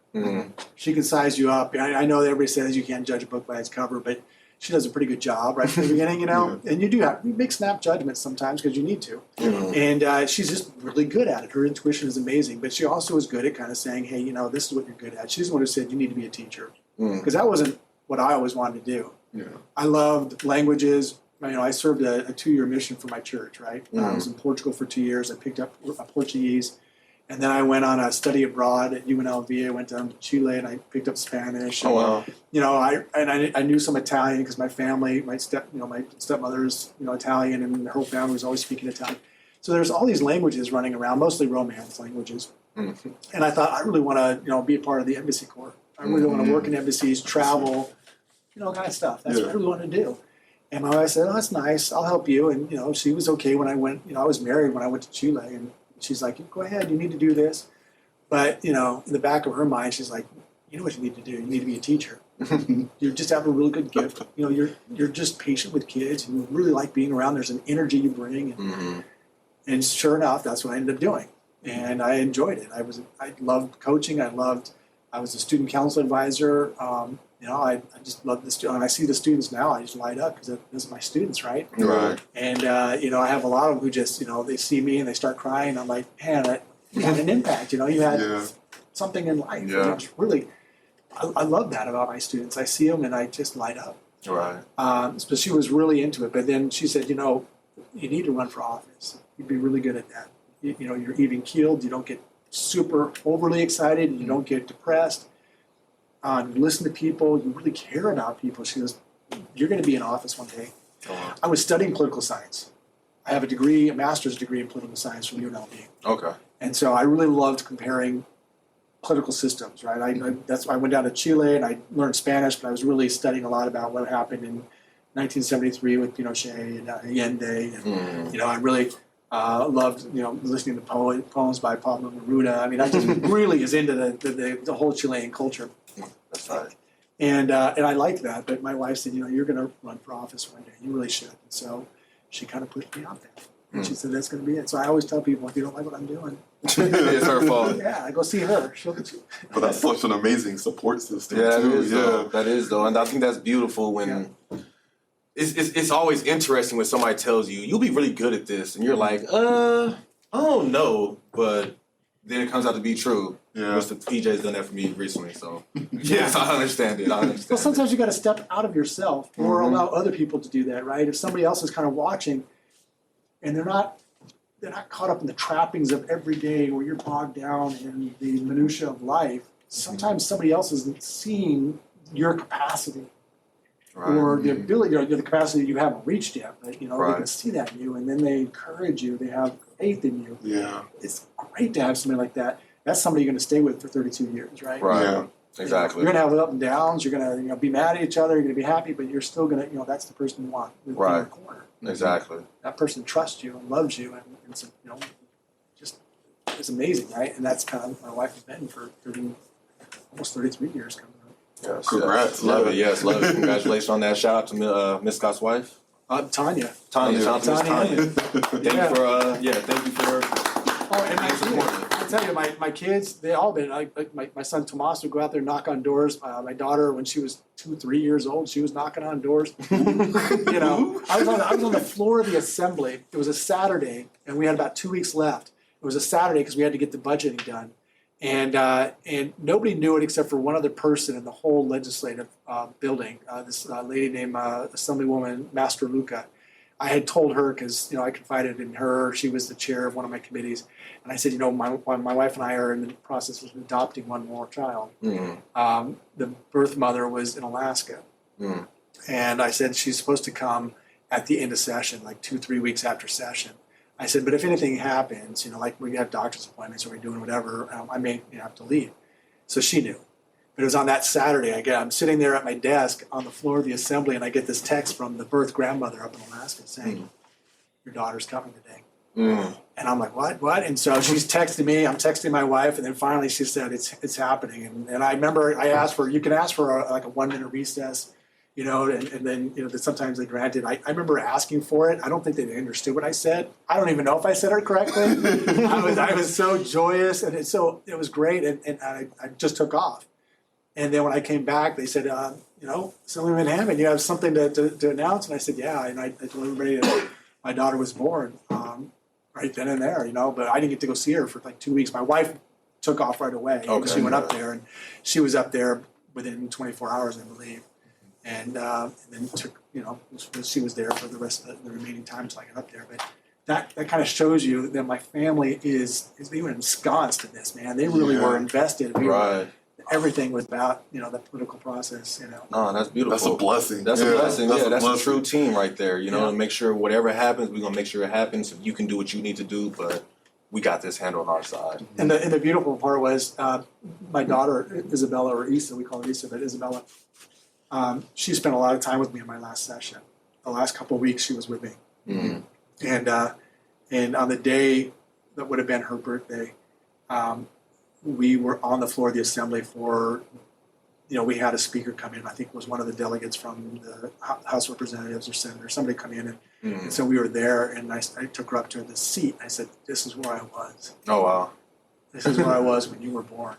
She can size you up. I know that everybody says you can't judge a book by its cover, but she does a pretty good job right from the beginning, you know. And you make snap judgments sometimes because you need to. And she's just really good at it. Her intuition is amazing, but she also is good at kind of saying, hey, you know, this is what you're good at. She's the one who said you need to be a teacher, because that wasn't what I always wanted to do. I loved languages. You know, I served a 2-year mission for my church, right? I was in Portugal for 2 years. I picked up Portuguese. And then I went on a study abroad at UNLV. I went down to Chile and I picked up Spanish. Oh wow! You know, I knew some Italian because my family, my stepmother's, you know, Italian, and her whole family was always speaking Italian. So there's all these languages running around, mostly Romance languages. And I thought I really want to, you know, be a part of the embassy corps. I really want to work in embassies, travel, you know, kind of stuff. That's what I really want to do. And my wife said, "Oh, that's nice. I'll help you." And you know, she was okay when I went. You know, I was married when I went to Chile, and she's like, "Go ahead, you need to do this." But, you know, in the back of her mind, she's like, "You know what you need to do? You need to be a teacher. You just have a really good gift. You know, you're just patient with kids. You really like being around. There's an energy you bring." And sure enough, that's what I ended up doing. And I enjoyed it. I loved coaching. I was a student council advisor. You know, I just love the students. When I see the students now, I just light up because those are my students, right? Right. And, you know, I have a lot of them who just, you know, they see me and they start crying. I'm like, man, you had an impact. You know, you had something in life. Yeah. And it's really, I love that about my students. I see them and I just light up. Right. So she was really into it. But then she said, you know, you need to run for office. You'd be really good at that. You know, you're even keeled. You don't get super overly excited. You don't get depressed. You listen to people. You really care about people. She goes, you're going to be in office one day. I was studying political science. I have a master's degree in political science from UNLV. Okay. And so I really loved comparing political systems, right? That's why I went down to Chile and I learned Spanish, but I was really studying a lot about what happened in 1973 with Pinochet and Allende. And, I really loved, listening to poems by Pablo Neruda. I mean, I just really is into the whole Chilean culture. That's right. And I liked that, but my wife said, you're going to run for office one day. You really should. And so she kind of pushed me out there. And she said, that's going to be it. So I always tell people, if you don't like what I'm doing, It's her fault. yeah, I go see her. She'll get you. But that's such an amazing support system. Yeah, too. it is, though. That is, though. And I think that's beautiful when it's always interesting when somebody tells you, you'll be really good at this. And you're like, I don't know. But then it comes out to be true. Yeah. Mr. PJ's done that for me recently. So, yes, I understand it. Well, sometimes you got to step out of yourself or allow other people to do that, right? If somebody else is kind of watching and they're not caught up in the trappings of every day where you're bogged down in the minutia of life, sometimes somebody else isn't seeing your capacity. Right. Or the ability, or the capacity you haven't reached yet, but they Right. can see that in you, and then they encourage you. They have faith in you. Yeah. It's great to have somebody like that. That's somebody you're going to stay with for 32 years, right? Right. Yeah. Exactly. You're going to have up and downs. You're going to be mad at each other. You're going to be happy, but you're still going to that's the person you want in Right. your corner. Exactly. That person trusts you and loves you, and it's just it's amazing, right? And that's kind of my wife has been for almost 33 years coming up. Yes, Congrats. yes. Love it. Yes, love it. Congratulations on that. Shout out to Miss Scott's wife, Tanya. Tanya. Shout out to Miss Tanya. Tanya. Thank you for thank you for. Oh, and Thanks for supporting. I tell you, my kids, they all been, my son Tomas would go out there and knock on doors. My daughter, when she was 2-3 years old, she was knocking on doors. I was on the floor of the assembly. It was a Saturday, and we had about 2 weeks left. It was a Saturday because we had to get the budgeting done. And nobody knew it except for one other person in the whole legislative building, this lady named Assemblywoman Master Luca. I had told her because I confided in her. She was the chair of one of my committees, and I said, my wife and I are in the process of adopting one more child. Mm-hmm. The birth mother was in Alaska, and I said she's supposed to come at the end of session, like 2-3 weeks after session. I said, but if anything happens, like we have doctor's appointments or we're doing whatever, I may have to leave. So she knew. But it was on that Saturday. I'm sitting there at my desk on the floor of the assembly, and I get this text from the birth grandmother up in Alaska saying, your daughter's coming today. And I'm like, what? And so she's texting me. I'm texting my wife, and then finally she said, it's happening. And I remember I asked for, you can ask for a 1-minute recess, and then sometimes they grant it. I remember asking for it. I don't think they understood what I said. I don't even know if I said it correctly. I was so joyous, and it was great, and I just took off. And then when I came back, they said, Assemblyman Hammond, you have something to announce? And I said, yeah. And I told everybody that my daughter was born right then and there, but I didn't get to go see her for like 2 weeks. My wife took off right away. Okay. She went up there, and she was up there within 24 hours, I believe. And then took, she was there for the rest of the remaining time until I got up there. But that kind of shows you that my family they were ensconced in this, man. They really were invested. Everything was about, the political process, No, that's beautiful. That's a blessing. That's a blessing. That's Yeah, that's a blessing. true team right there. To make sure whatever happens, we're gonna make sure it happens. You can do what you need to do, but we got this handle on our side. And the beautiful part was my daughter Isabella, or Issa, we call her Issa, but Isabella. She spent a lot of time with me in my last session. The last couple of weeks, she was with me, and on the day that would have been her birthday, we were on the floor of the assembly for, we had a speaker come in. I think it was one of the delegates from the House of Representatives or Senator, somebody come in, and so we were there, and I took her up to the seat. I said, "This is where I was. Oh wow! This is where I was when you were born."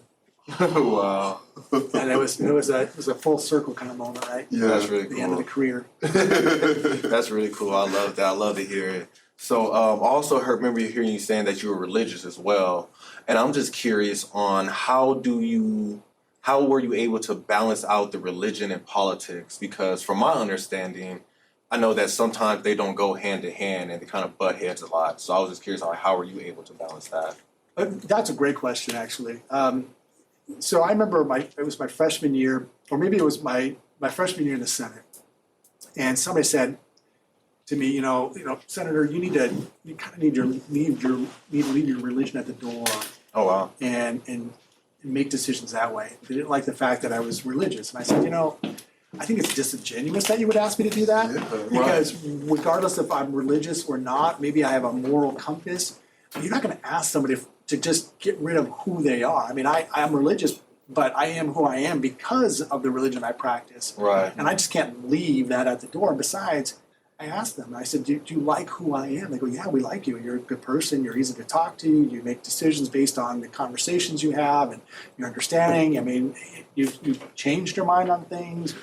Wow! And it was a full circle kind of moment, right? Yeah. That's really The end of the cool. career. That's really cool. I love that. I love to hear it. So, also remember hearing you saying that you were religious as well, and I'm just curious on how were you able to balance out the religion and politics? Because from my understanding, I know that sometimes they don't go hand in hand and they kind of butt heads a lot. So I was just curious on how were you able to balance that? That's a great question, actually. So I remember it was my freshman year, or maybe it was my freshman year in the Senate, and somebody said to me, Senator, you kind of need to leave your religion at the door, Oh wow! and make decisions that way. They didn't like the fact that I was religious. And I said, I think it's disingenuous that you would ask me to do that, because regardless if I'm religious or not, maybe I have a moral compass. You're not going to ask somebody to just get rid of who they are. I mean, I'm religious, but I am who I am because of the religion I practice. Right. And I just can't leave that at the door. And besides, I asked them, I said, do you like who I am? They go, yeah, we like you. You're a good person. You're easy to talk to. You make decisions based on the conversations you have and your understanding. I mean, you've changed your mind on things.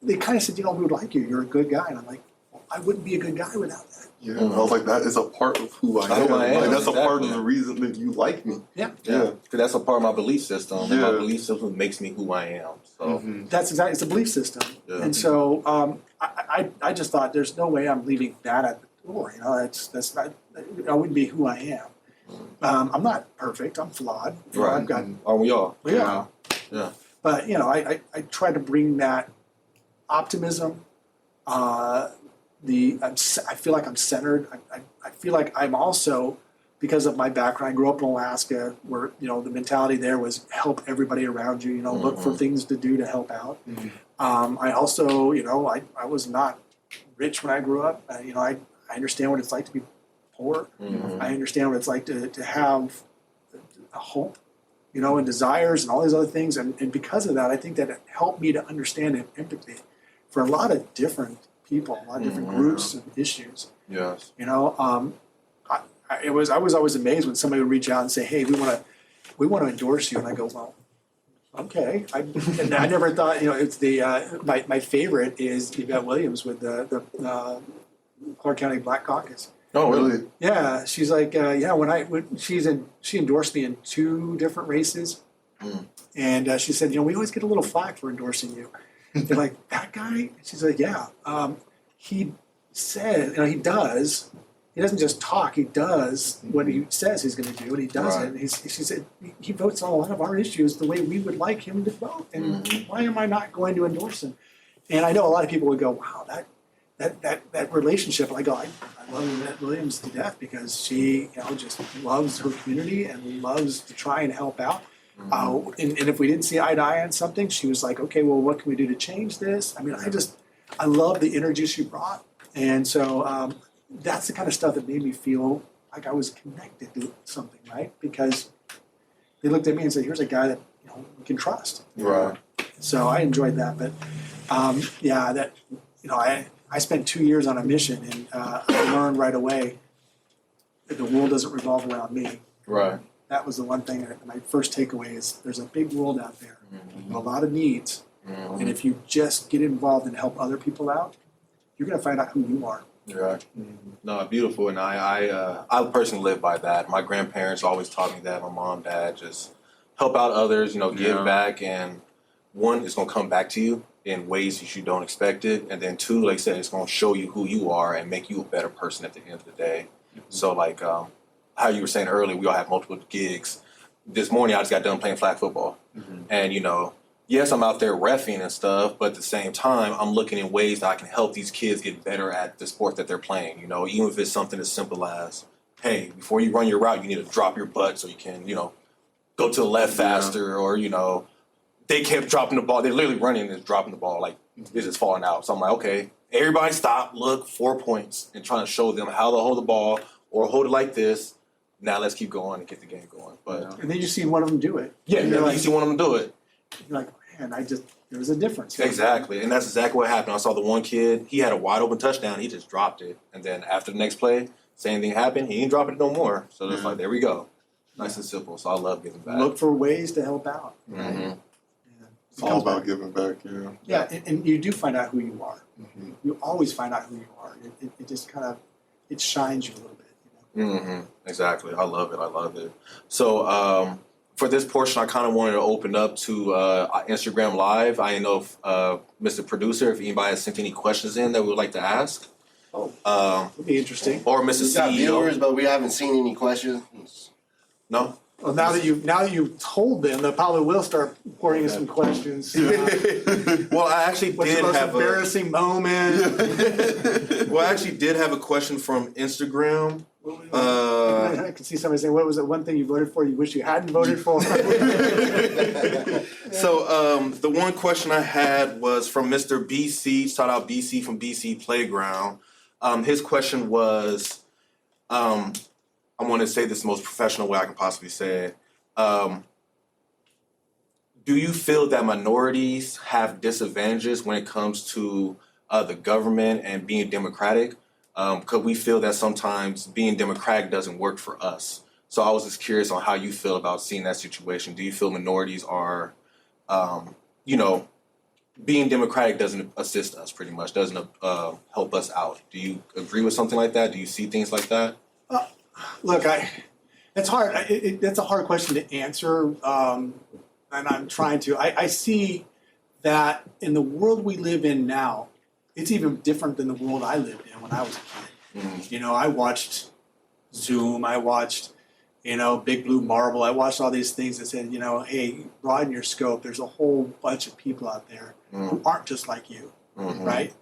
They kind of said, we would like you. You're a good guy. And I'm like, well, I wouldn't be a good guy without that. Yeah, and I was like, that is a part of who I am. Like, that's a part of the reason that you like me. Yeah. Because that's a part of my belief system. And my Yeah. belief system makes me who I am. So That's exactly, it's a belief system. Yeah. And so I just thought there's no way I'm leaving that at the door. That's not, I wouldn't be who I am. I'm not perfect. I'm flawed. right. I've got, Aren't we all? yeah. Yeah. But, I try to bring that optimism. I feel like I'm centered. I feel like I'm also, because of my background, I grew up in Alaska, where the mentality there was help everybody around you. Look for things to do to help out. I also, I was not rich when I grew up. I understand what it's like to be poor. I understand what it's like to have a hope, and desires and all these other things. And because of that, I think that it helped me to understand and empathy for a lot of different people, a lot of different groups and issues. Yes. I was always amazed when somebody would reach out and say, "Hey, we want to endorse you," and I go, "Well, okay." And I never thought, it's the my favorite is Yvette Williams with the Clark County Black Caucus. Oh, really? Yeah, she's like, she endorsed me in 2 different races, and she said, we always get a little flack for endorsing you. They're like, that guy? She's like, yeah. He says, he does. He doesn't just talk. He does what he says he's going to do, and he does it. And she said he votes on a lot of our issues the way we would like him to vote. And why am I not going to endorse him? And I know a lot of people would go, wow, that relationship. And I go, I love Yvette Williams to death because she, just loves her community and loves to try and help out. And if we didn't see eye to eye on something, she was like, okay, well, what can we do to change this? I mean, I love the energy she brought. And so that's the kind of stuff that made me feel like I was connected to something, right? Because they looked at me and said, here's a guy that, we can trust. Right. So I enjoyed that. But I spent 2 years on a mission, and I learned right away that the world doesn't revolve around me. Right. That was the one thing. My first takeaway is there's a big world out there, a lot of needs, and if you just get involved and help other people out, you're going to find out who you are. Right. No, beautiful. And I personally live by that. My grandparents always taught me that. My mom, dad, just help out others. Give back, and one, it's going to come back to you in ways that you don't expect it, and then 2, like I said, it's going to show you who you are and make you a better person at the end of the day. So, like how you were saying earlier, we all have multiple gigs. This morning, I just got done playing flag football. And, yes, I'm out there reffing and stuff, but at the same time, I'm looking in ways that I can help these kids get better at the sport that they're playing, even if it's something as simple as, hey, before you run your route, you need to drop your butt so you can, go to the left faster, or, they kept dropping the ball. They're literally running and dropping the ball, like it's just falling out. So I'm like, okay, everybody stop, look, 4 points, and trying to show them how to hold the ball or hold it like this. Now let's keep going and get the game going. But And then you see one of them do it. yeah, and you you're see one of them do it. You're like, man, there was a difference. Exactly, and that's exactly what happened. I saw the one kid, he had a wide open touchdown, he just dropped it. And then after the next play, same thing happened, he didn't drop it no more. So it's like, there we go. Nice and simple. So I love giving back. Look for ways to help out. It's all about giving back, yeah. Yeah, and you do find out who you are. You always find out who you are. It just kind of, it shines you a little bit. Exactly. I love it. So for this portion, I kind of wanted to open up to Instagram Live. I didn't know if Mr. Producer, if anybody has sent any questions in that we would like to ask. It'll be interesting. Or Mr. We've got CEO. viewers, but we haven't seen any questions. No? Well, now that you've told them, they probably will start pouring in some questions. Well, I actually What's did the most have embarrassing moment? Well, I actually did have a question from Instagram. I can see somebody saying, what was it one thing you voted for you wish you hadn't voted for? So the one question I had was from Mr. BC. Shout out BC from BC Playground. His question was, I want to say this the most professional way I can possibly say it. Do you feel that minorities have disadvantages when it comes to the government and being democratic? Because we feel that sometimes being democratic doesn't work for us. So I was just curious on how you feel about seeing that situation. Do you feel minorities are, being democratic doesn't assist us pretty much, doesn't help us out? Do you agree with something like that? Do you see things like that? Look, it's hard. That's a hard question to answer, and I'm trying to. I see that in the world we live in now, it's even different than the world I lived in when I was a kid. Mm-hmm. I watched Zoom. I watched, Big Blue Marble. I watched all these things that said, hey, broaden your scope. There's a whole bunch of people out there who aren't just like you, right?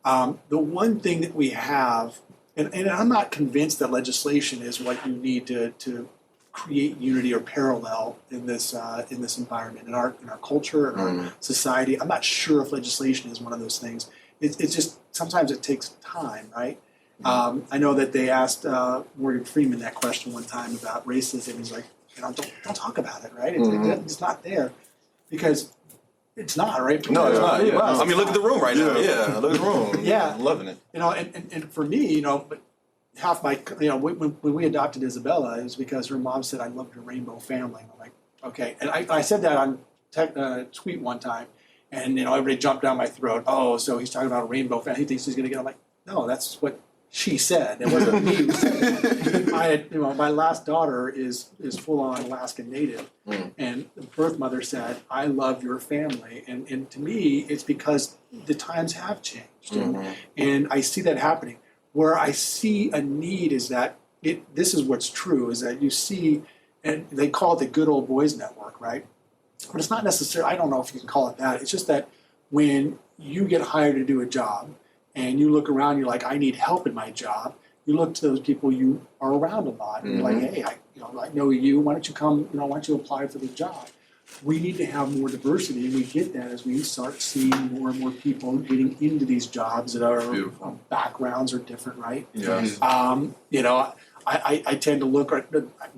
The one thing that we have, and I'm not convinced that legislation is what you need to create unity or parallel in this environment, in our culture, in our society. I'm not sure if legislation is one of those things. It's just sometimes it takes time, right? I know that they asked Morgan Freeman that question one time about racism. He's like, don't talk about it, right? It's not there because it's not, right? No, it's not. Yeah. I I mean, look at the room right now. Yeah, look at the room. Yeah. I'm loving it. And for me, but half my, when we adopted Isabella, it was because her mom said, I loved your rainbow family. And I'm like, okay. And I said that on tweet one time, and everybody jumped down my throat. Oh, so he's talking about a rainbow family. He thinks he's going to get. I'm like, no, that's what she said. It wasn't me who said it. I had, my last daughter is full on Alaskan Native, and the birth mother said, I love your family, and to me, it's because the times have changed, and I see that happening. Where I see a need is that this is what's true, is that you see, and they call it the good old boys network, right? But it's not necessarily, I don't know if you can call it that. It's just that when you get hired to do a job and you look around, you're like, I need help in my job. You look to those people you are around a lot, and you're like, hey, I know you. Why don't you come? Why don't you apply for the job? We need to have more diversity, and we get that as we start seeing more and more people getting into these jobs that are backgrounds are different, right? Yes. I tend to look at,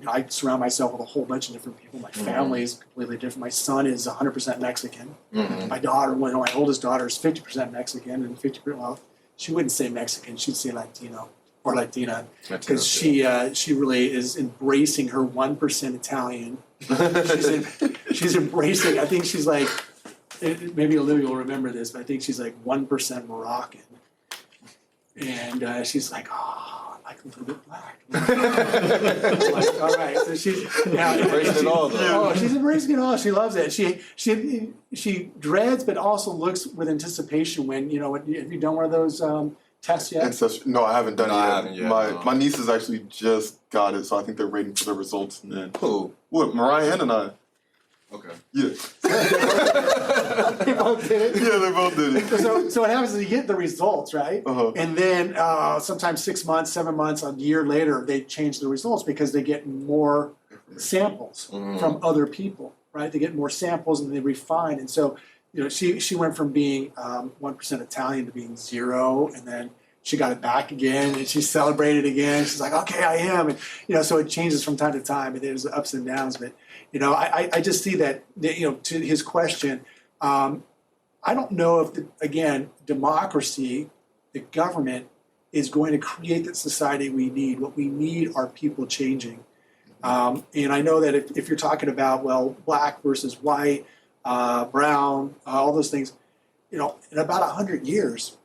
I surround myself with a whole bunch of different people. My family is completely different. My son is 100% Mexican. My daughter, my oldest daughter is 50% Mexican, and 50%, well, she wouldn't say Mexican, she'd say Latino or Latina, because she really is embracing her 1% Italian. She's embracing, I think she's like, maybe Olivia will remember this, but I think she's like 1% Moroccan. And she's like, oh, I like a little bit black. Like, all right, so she's Embracing it all, though. Oh, she's embracing it all. She loves it. She dreads, but also looks with anticipation when, have you done one of those tests yet? No, I haven't done it I yet. haven't yet, My nieces actually just got it, so I think they're waiting for the results. And then, Who? what, Mariah and I? Okay. Yeah. They both did it. Yeah, they both did it. So what happens is you get the results, right? And then sometimes 6 months, 7 months, a year later, they change the results because they get more samples from other people, right? They get more samples and they refine. And so, she went from being 1% Italian to being 0, and then she got it back again, and she celebrated again. She's like, okay, I am. And, so it changes from time to time, and there's ups and downs. But, I just see that, to his question, I don't know if, democracy, the government, is going to create the society we need. What we need are people changing. And I know that if you're talking about, black versus white, brown, all those things, in about 100 years,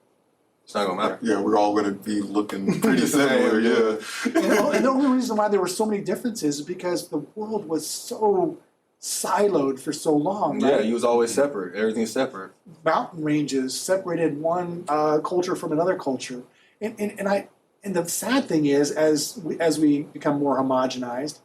It's not going to matter. Yeah, we're all going to be looking pretty similar, yeah. And the only reason why there were so many differences is because the world was so siloed for so long. Yeah, right? you was always separate. Everything's separate. Mountain ranges separated one culture from another culture, and the sad thing is, as we become more homogenized,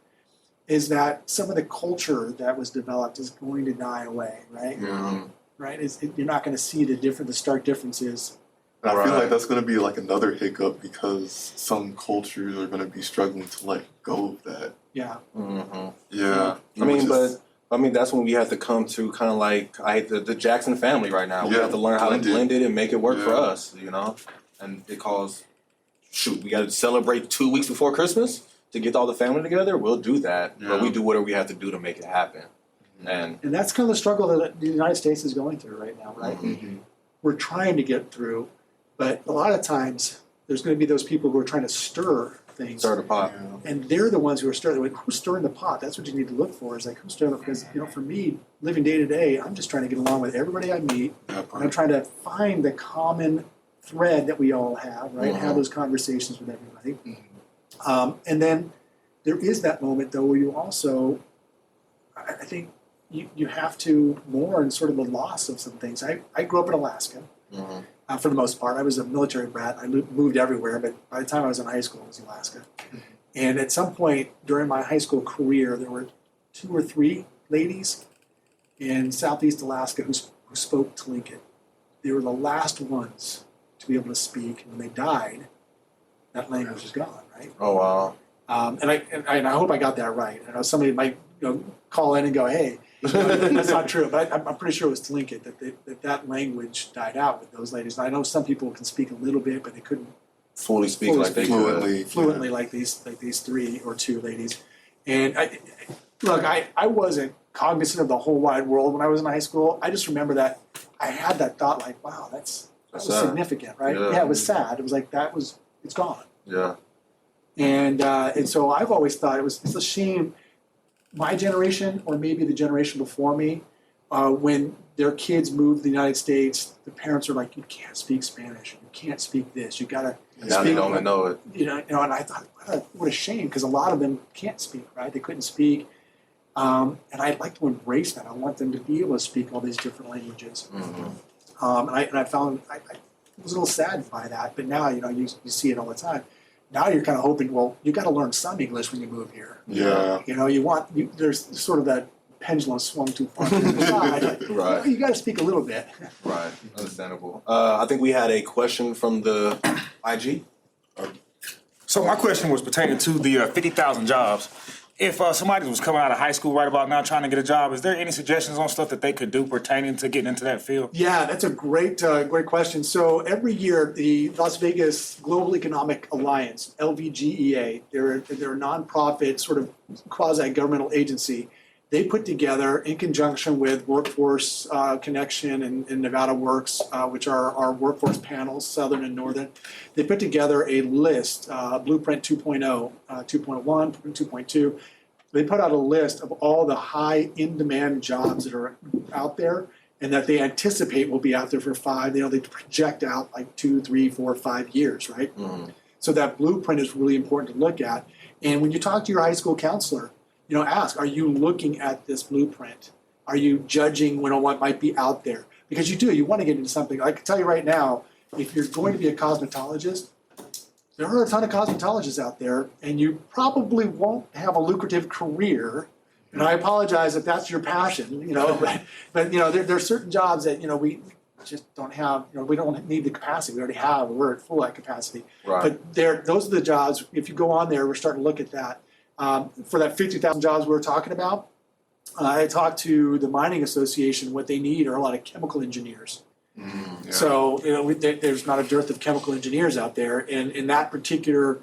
is that some of the culture that was developed is going to die away, right? Mm-hmm. Right? You're not going to see the stark differences And I feel Right. like that's going to be like another hiccup because some cultures are going to be struggling to let go of that. Yeah. Yeah. I mean, that's when we have to come to kind of like the Jackson family right now. We Yeah, have to learn how to blend it and make it work for Yeah. us, And it calls, shoot, we got to celebrate 2 weeks before Christmas to get all the family together. We'll do that, but Yeah. we do whatever we have to do to make it happen. And And that's kind of the struggle that the United States is going through right now, right? We're trying to get through, but a lot of times there's going to be those people who are trying to stir things. stir the pot. And they're the ones who are stirring. Like, who's stirring the pot? That's what you need to look for. Is like who's stirring it? Because for me, living day to day, I'm just trying to get along with everybody I meet. That And I'm trying to find the common thread that we all have, right? Have those conversations with everybody. And then there is that moment though where you also, I think you have to mourn sort of the loss of some things. I grew up in Alaska. For the most part, I was a military brat. I moved everywhere, but by the time I was in high school, it was Alaska. And at some point during my high school career, there were 2 or 3 ladies in Southeast Alaska who spoke Tlingit. They were the last ones to be able to speak, and when they died, that language is gone, right? Oh, wow. And I hope I got that right. I know somebody might call in and go, "Hey, that's not true," but I'm pretty sure it was Tlingit that language died out with those ladies. And I know some people can speak a little bit, but they couldn't Fully speak like they could. fluently like these 3 or 2 ladies. And I wasn't cognizant of the whole wide world when I was in high school. I just remember that I had that thought like, wow, that was sad. significant, right? Yeah. Yeah, it was sad. It was like it's gone. Yeah. And so I've always thought it's a shame. My generation, or maybe the generation before me, when their kids moved to the United States, the parents are like, "You can't speak Spanish. You can't speak this. You gotta Now they don't know it. And I thought, what a shame, because a lot of them can't speak, right? They couldn't speak. And I'd like to embrace that. I want them to be able to speak all these different languages. And I found I was a little saddened by that. But now, you see it all the time. Now you're kind of hoping, well, you got to learn some English when you move here. Yeah. There's sort of that pendulum swung too far to the side. Like, Right. You got to speak a little bit. Right. Understandable. I think we had a question from the IG. So my question was pertaining to the 50,000 jobs. If somebody was coming out of high school right about now trying to get a job, is there any suggestions on stuff that they could do pertaining to getting into that field? Yeah, that's a great question. So every year, the Las Vegas Global Economic Alliance, LVGEA, they're a nonprofit sort of quasi-governmental agency. They put together, in conjunction with Workforce Connection and Nevada Works, which are our workforce panels, Southern and Northern, they put together a list, Blueprint 2.0, 2.1, 2.2. They put out a list of all the high in-demand jobs that are out there and that they anticipate will be out there for 5, they project out like 2, 3, 4, 5 years, right? So that blueprint is really important to look at. And when you talk to your high school counselor, ask, are you looking at this blueprint? Are you judging what might be out there? Because you want to get into something. I can tell you right now, if you're going to be a cosmetologist, there are a ton of cosmetologists out there, and you probably won't have a lucrative career. And I apologize if that's your passion, but there are certain jobs that, we just don't have, we don't need the capacity. We already have, we're at full capacity. Right. But those are the jobs, if you go on there, we're starting to look at that. For that 50,000 jobs we were talking about, I talked to the Mining Association. What they need are a lot of chemical engineers. So there's not a dearth of chemical engineers out there, and in that particular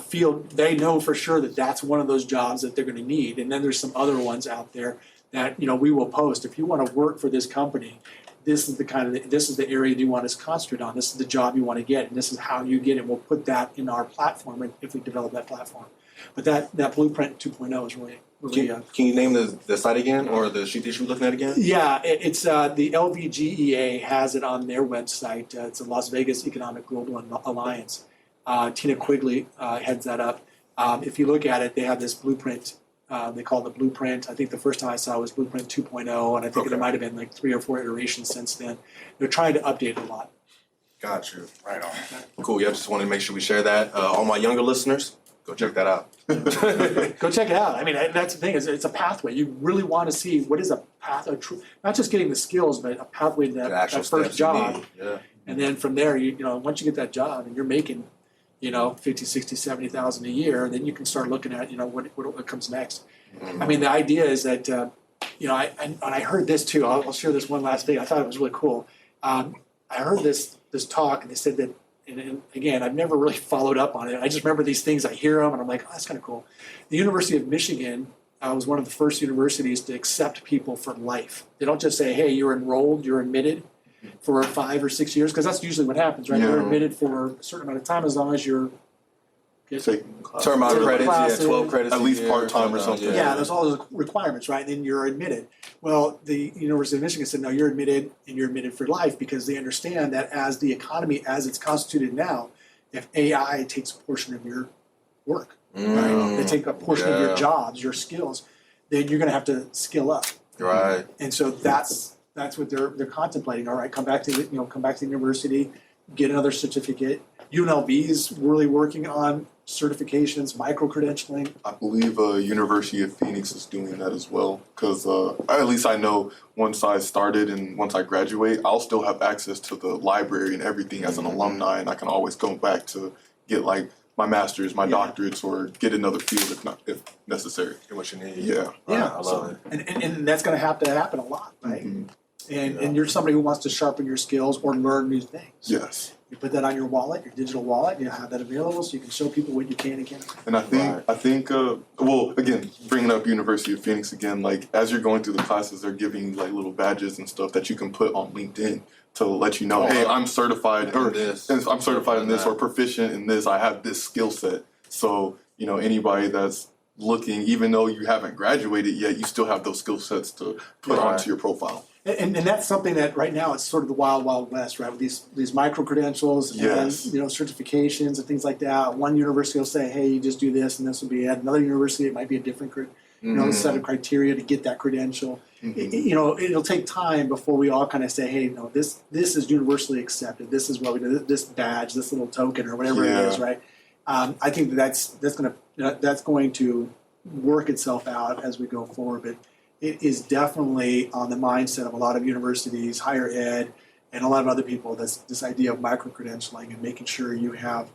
field, they know for sure that that's one of those jobs that they're going to need. And then there's some other ones out there that we will post. If you want to work for this company, this is the area you want us to concentrate on. This is the job you want to get, and this is how you get it. We'll put that in our platform if we develop that platform. But that Blueprint 2.0 is really Can you name the site again, or the sheet that you were looking at again? Yeah, it's the LVGEA has it on their website. It's the Las Vegas Economic Global Alliance. Tina Quigley heads that up. If you look at it, they have this blueprint. They call it the blueprint. I think the first time I saw it was Blueprint 2.0, and I think it might have been like 3 or 4 iterations since then. They're trying to update it a lot. Got you. Right on. Cool. Yeah, just wanted to make sure we share that. All my younger listeners, go check that out. Go check it out. I mean, that's the thing. It's a pathway. You really want to see what is a path, not just getting the skills, but a pathway to that actual first steps you job. need. Yeah. And then from there, you know, once you get that job and you're making, you know, 50, 60, 70,000 a year, then you can start looking at, you know, what comes next. I mean, the idea is that, you know, I heard this too. I'll share this one last thing. I thought it was really cool. I heard this talk, and they said that, and again, I've never really followed up on it. I just remember these things. I hear them, and I'm like, oh, that's kind of cool. The University of Michigan was one of the first universities to accept people for life. They don't just say, hey, you're enrolled, you're admitted for 5 or 6 years, because that's usually what happens, right? Yeah. You're admitted for a certain amount of time as long as you're Term out credits, classes. 12 credits. At a least year, part-time or something. Yeah, there's all those requirements, right? And then you're admitted. Well, the University of Michigan said, no, you're admitted, and you're admitted for life, because they understand that as the economy, as it's constituted now, if AI takes a portion of your work, right? They take a portion of your jobs, your skills, then you're going to have to skill up. Right. And so that's what they're contemplating. All right, come back to the university, get another certificate. UNLV is really working on certifications, micro-credentialing. I believe University of Phoenix is doing that as well, because at least I know once I started and once I graduate, I'll still have access to the library and everything as an alumni, and I can always go back to get like my master's, my doctorates, or get another field if necessary. Get what you need. Yeah. Yeah, I love it. And that's going to have to happen a lot, right? And you're somebody who wants to sharpen your skills or learn new things. Yes. You put that on your wallet, your digital wallet. You have that available, so you can show people what you can and can't. And I think, well, again, bringing up University of Phoenix again, like as you're going through the classes, they're giving you like little badges and stuff that you can put on LinkedIn to let you know, hey, I'm certified, or I'm certified in this, or proficient in this. I have this skill set. So you know, anybody that's looking, even though you haven't graduated yet, you still have those skill sets to put onto your profile. And that's something that right now it's sort of the wild, wild west, right? With these micro credentials and certifications and things like that. One university will say, "Hey, you just do this, and this will be it." Another university, it might be a different, set of criteria to get that credential. It'll take time before we all kind of say, "Hey, no, this is universally accepted. This is what we do. This badge, this little token, or whatever it is," right? I think that's going to work itself out as we go forward, but it is definitely on the mindset of a lot of universities, higher ed, and a lot of other people. That's this idea of micro-credentialing and making sure you have,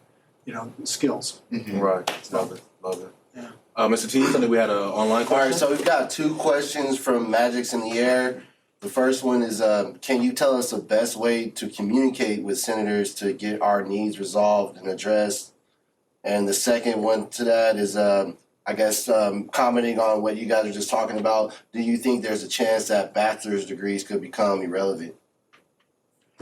skills. Right. Love it. Yeah. Mr. T, something we had an online question? All right, so we've got 2 questions from Magic's in the Air. The first one is, can you tell us the best way to communicate with senators to get our needs resolved and addressed? And the second one to that is, commenting on what you guys are just talking about, do you think there's a chance that bachelor's degrees could become irrelevant?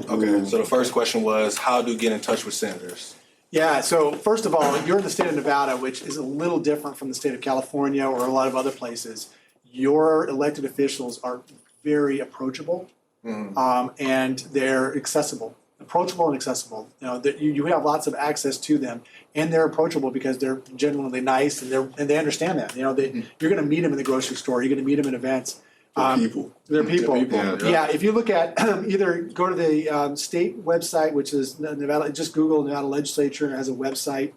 Okay, so the first question was, how do get in touch with senators? Yeah, so first of all, you're in the state of Nevada, which is a little different from the state of California or a lot of other places. Your elected officials are very approachable, and they're accessible. Approachable and accessible. You have lots of access to them, and they're approachable because they're genuinely nice, and they understand that. You're going to meet them in the grocery store. You're going to meet them in events. People. They're people. Yeah. If you look at either go to the state website, which is Nevada. Just Google Nevada Legislature, and it has a website.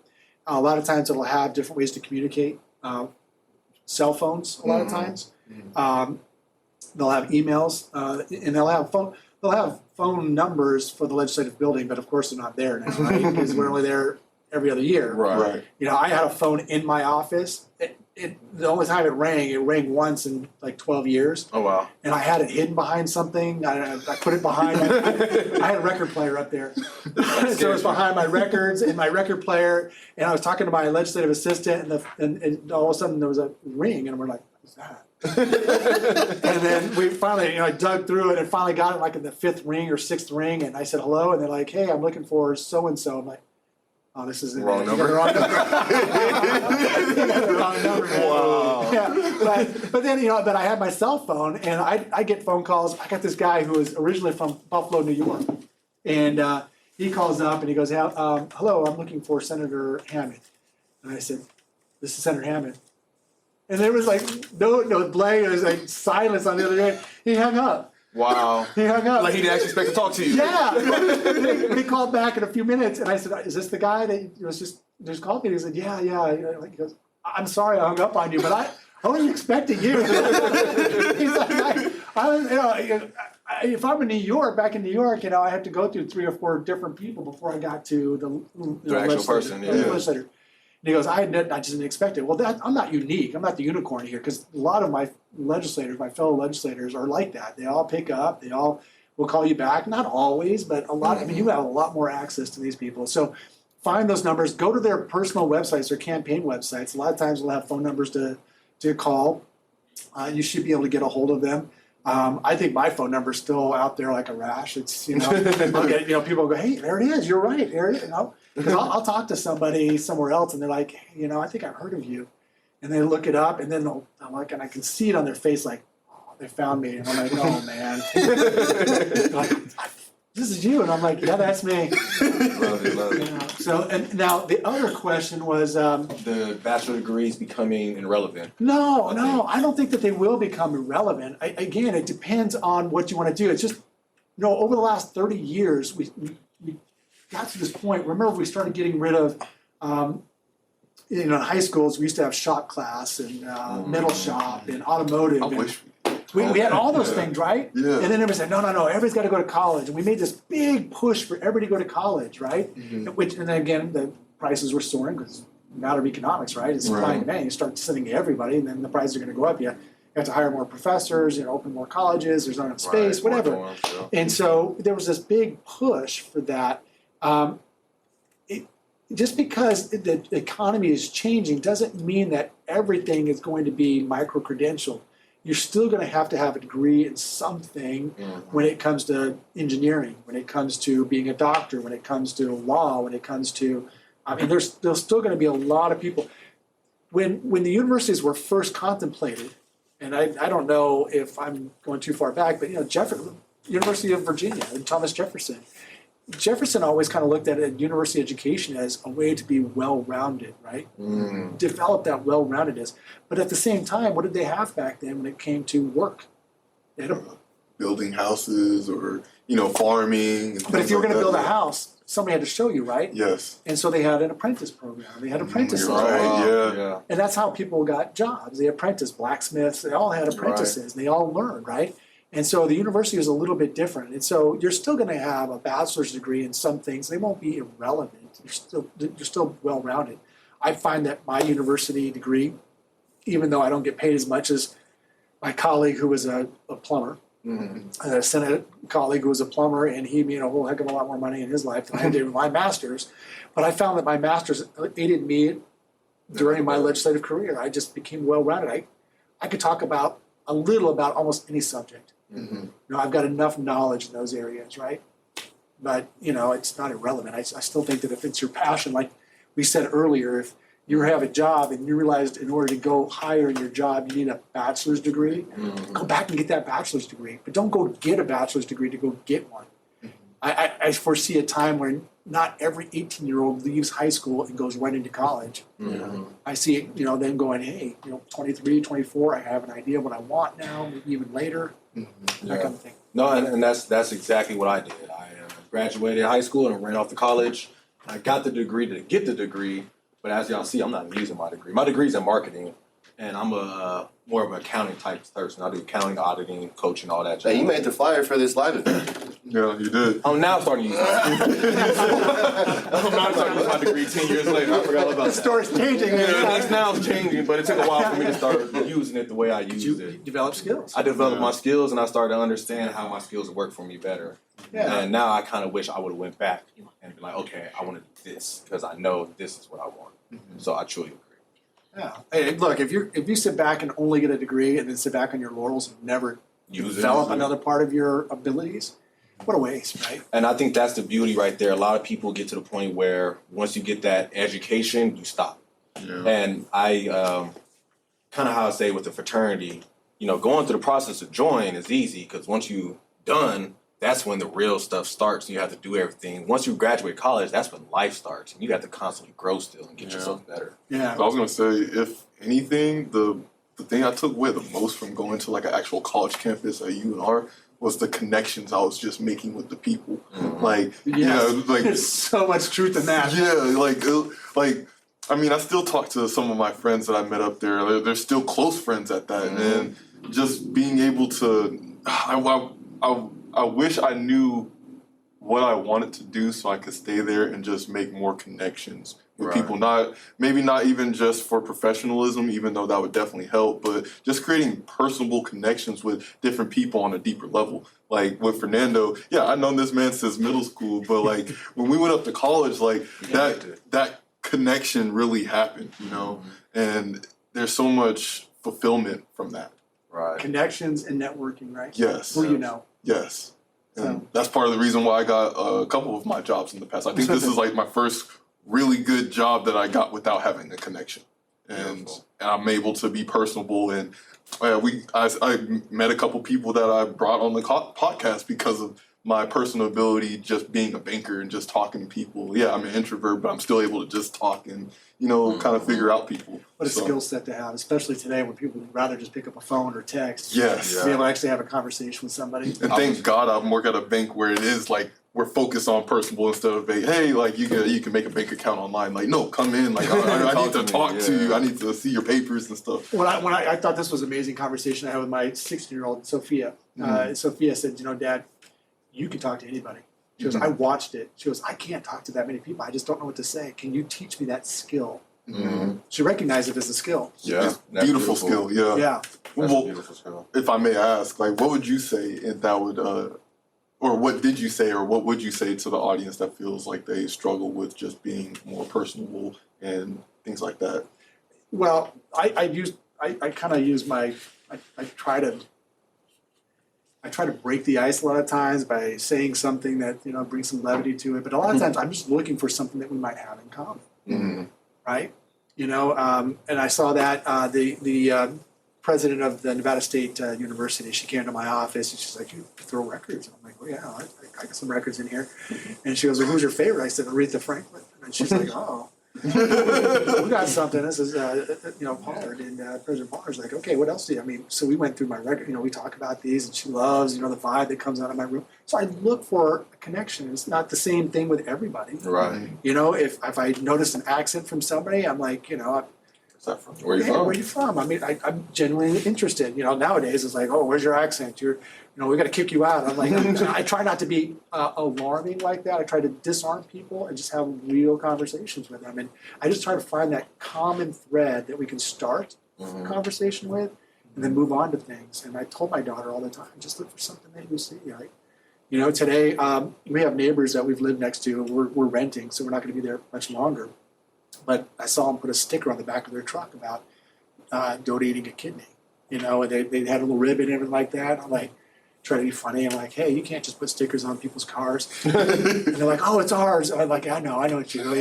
A lot of times it'll have different ways to communicate. Cell phones. A lot of times. They'll have emails, and they'll have phone. They'll have phone numbers for the legislative building, but of course they're not there now, right? Because we're only there every other year. Right. I had a phone in my office. The only time it rang once in like 12 years. Oh, wow. And I had it hidden behind something. I put it behind. I had a record player up there. So it was behind my records and my record player. And I was talking to my legislative assistant, and all of a sudden there was a ring, and we're like, what's that? And then we finally, I dug through it and finally got it like in the 5th ring or 6th ring. And I said, hello. And they're like, hey, I'm looking for so-and-so. I'm like, oh, this is wrong number. Wrong number. Wrong number. Wow. Yeah, but then but I had my cell phone, and I get phone calls. I got this guy who was originally from Buffalo, New York, and he calls up and he goes, "Hello, I'm looking for Senator Hammond." And I said, "This is Senator Hammond." And there was like no blank. There was like silence on the other end. He hung up. Wow. He hung up. Like he didn't actually expect to talk to you. Yeah. He called back in a few minutes, and I said, "Is this the guy that was just called me?" He said, "Yeah." He goes, "I'm sorry I hung up on you, but I wasn't expecting you." He's like, if I'm in New York, back in New York, I had to go through 3 or 4 different people before I got to the actual person, the yeah. legislator. And he goes, I just didn't expect it. Well, I'm not unique. I'm not the unicorn here, because a lot of my fellow legislators are like that. They all pick up. They all will call you back. Not always, but a lot. I mean, you have a lot more access to these people. So find those numbers. Go to their personal websites, their campaign websites. A lot of times they'll have phone numbers to call. You should be able to get a hold of them. I think my phone number's still out there like a rash. It's, I'll get, people go, hey, there it is. You're right. There it is. Because I'll talk to somebody somewhere else and they're like, hey, I think I've heard of you. And they look it up and then and I can see it on their face like, oh, they found me. And I'm like, oh, man. Like, this is you. And I'm like, yeah, that's me. Love it. So, and now the other question was, the bachelor degrees becoming irrelevant. No, I don't think that they will become irrelevant. Again, it depends on what you want to do. It's just, over the last 30 years, we got to this point. Remember, we started getting rid of, in high schools, we used to have shop class and metal shop and automotive. I wish We had all those things, right? Yeah. And then everybody said, no, everybody's got to go to college. And we made this big push for everybody to go to college, right? And then again, the prices were soaring because it's a matter of economics, right? It's supply and demand. You start sending everybody, and then the prices are going to go up. You have to hire more professors, open more colleges. There's not enough space, whatever. Dorms, yeah. And so there was this big push for that. Just because the economy is changing doesn't mean that everything is going to be micro-credentialed. You're still going to have a degree in something when it comes to engineering, when it comes to being a doctor, when it comes to law, when it comes to, there's still going to be a lot of people. When the universities were first contemplated, and I don't know if I'm going too far back, but University of Virginia and Thomas Jefferson. Jefferson always kind of looked at university education as a way to be well-rounded, right? Develop that well-roundedness. But at the same time, what did they have back then when it came to work? They had building houses or, farming. And but if you were going to build a house, somebody had to show you, right? Yes. And so they had an apprentice program. They had apprentices. Right, yeah. And that's how people got jobs. They apprenticed, blacksmiths. They all had apprentices. And they all learned, right? And so the university is a little bit different. And so you're still going to have a bachelor's degree in some things. They won't be irrelevant. You're still well-rounded. I find that my university degree, even though I don't get paid as much as my colleague who was a plumber, a Senate colleague who was a plumber, and he made a whole heck of a lot more money in his life than I did with my master's. But I found that my master's aided me during my legislative career. I just became well-rounded. I could talk about a little about almost any subject. I've got enough knowledge in those areas, right? But, it's not irrelevant. I still think that if it's your passion, like we said earlier, if you have a job and you realized in order to go higher in your job, you need a bachelor's degree, go back and get that bachelor's degree. But don't go get a bachelor's degree to go get one. I foresee a time where not every 18-year-old leaves high school and goes right into college. I see it, them going, hey, 23, 24, I have an idea of what I want now, maybe even later, that kind of thing. No, and that's exactly what I did. I graduated high school and ran off to college. I got the degree to get the degree, but as y'all see, I'm not using my degree. My degree's in marketing, and I'm more of an accounting type person. I do accounting, auditing, coaching, all that. Hey, you made the flyer for this live event. Yeah, you did. I'm now starting to use it. I'm now starting to use my degree 10 years later. I forgot about that. The story's changing. It's now changing, but it took a while for me to start using it the way I used You it. develop skills. I developed my skills, and I started to understand how my skills would work for me better. Yeah. And now I kind of wish I would have went back and be like, okay, I want to do this because I know this is what I want. So I truly agree. Yeah. Hey, look, if you sit back and only get a degree and then sit back on your laurels and never develop another part of your abilities, what a waste, right? And I think that's the beauty right there. A lot of people get to the point where once you get that education, you stop. Yeah. And I kind of how I say with the fraternity, going through the process of join is easy because once you done, that's when the real stuff starts. You have to do everything. Once you graduate college, that's when life starts. And you have to constantly grow still and get yourself better. Yeah. I was going to say, if anything, the thing I took away the most from going to like an actual college campus at UNR was the connections I was just making with the people. Like, there's so much truth in that. Yeah, I still talk to some of my friends that I met up there. They're still close friends at that. And just being able to, I I wish I knew what I wanted to do so I could stay there and just make more connections with people. Maybe not even just for professionalism, even though that would definitely help, but just creating personable connections with different people on a deeper level. Like with Fernando, yeah, I've known this man since middle school, but like when we went up to college, like that connection really happened, you know, and there's so much fulfillment from that. Right. Connections and networking, right? Yes. Who you know. Yes. And that's part of the reason why I got a couple of my jobs in the past. I think this is like my first really good job that I got without having a connection. And I'm able to be personable. And I met a couple people that I brought on the podcast because of my personal ability, just being a banker and just talking to people. Yeah, I'm an introvert, but I'm still able to just talk and, you know, kind of figure out people. What a skill set to have, especially today when people would rather just pick up a phone or text. Yes. To be able to actually have a conversation with somebody. And thank God I'm working at a bank where it is like we're focused on personable instead of hey, like you can make a bank account online. Like, no, come in. Like I need to talk to you. I need to see your papers and stuff. When I thought this was an amazing conversation I had with my 16-year-old Sophia. Sophia said, you know, Dad, you can talk to anybody. She goes, I watched it. She goes, I can't talk to that many people. I just don't know what to say. Can you teach me that skill? She recognized it as a skill. Yeah. Beautiful skill. Yeah. Yeah. That's a Well, beautiful skill. if I may ask, like, what would you say if that would, or what did you say, or what would you say to the audience that feels like they struggle with just being more personable and things like that? Well, I kind of use I try to break the ice a lot of times by saying something that, you know, brings some levity to it. But a lot of times I'm just looking for something that we might have in common, right? You know, and I saw that the president of the Nevada State University, she came to my office and she's like, you throw records. And I'm like, well, yeah, I got some records in here. And she goes, well, who's your favorite? I said, Aretha Franklin. And she's like, oh. We got something. This is, you know, Pollard, and President Pollard's like, okay, what else do you? I mean, so we went through my record. You know, we talk about these, and she loves, you know, the vibe that comes out of my room. So I look for a connection. It's not the same thing with everybody, Right. You know, if I notice an accent from somebody, I'm like, you know, Where's that from? Where you hey, from? where you from? I mean, I'm genuinely interested. You know, nowadays it's like, oh, where's your accent? You know, we got to kick you out. I'm like, I try not to be alarming like that. I try to disarm people and just have real conversations with them. And I just try to find that common thread that we can start a conversation with and then move on to things. And I told my daughter all the time, just look for something that you see. Like, you know, today we have neighbors that we've lived next to. We're renting, so we're not going to be there much longer. But I saw them put a sticker on the back of their truck about donating a kidney. You know, and they had a little ribbon and everything like that. I'm like, try to be funny. I'm like, hey, you can't just put stickers on people's cars. And they're like, oh, it's ours. And I'm like, I know what you do.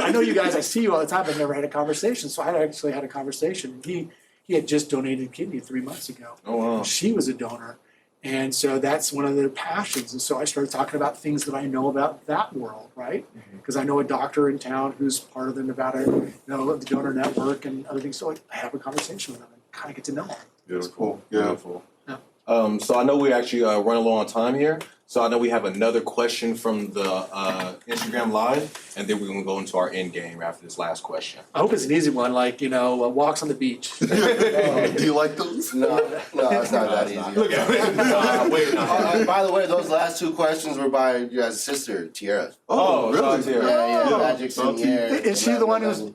I know you guys. I see you all the time. I've never had a conversation. So I actually had a conversation. He had just donated a kidney 3 months ago. Oh, wow. She was a donor. And so that's one of their passions. And so I started talking about things that I know about that world, right? Because I know a doctor in town who's part of the Nevada, you know, the donor network and other things. So I have a conversation with them and kind of get to know them. Beautiful. Yeah. Beautiful. Yeah. So I know we actually run low on time here. So I know we have another question from the Instagram Live, and then we're going to go into our end game after this last question. I hope it's an easy one, like, you know, walks on the beach. Do you like those? No, it's not that easy. Look at it. Wait, no. By the way, those last two questions were by your guys' sister, Tiara. Oh, really? Tiara. Yeah, Oh, Magic's in the air. Is she the one is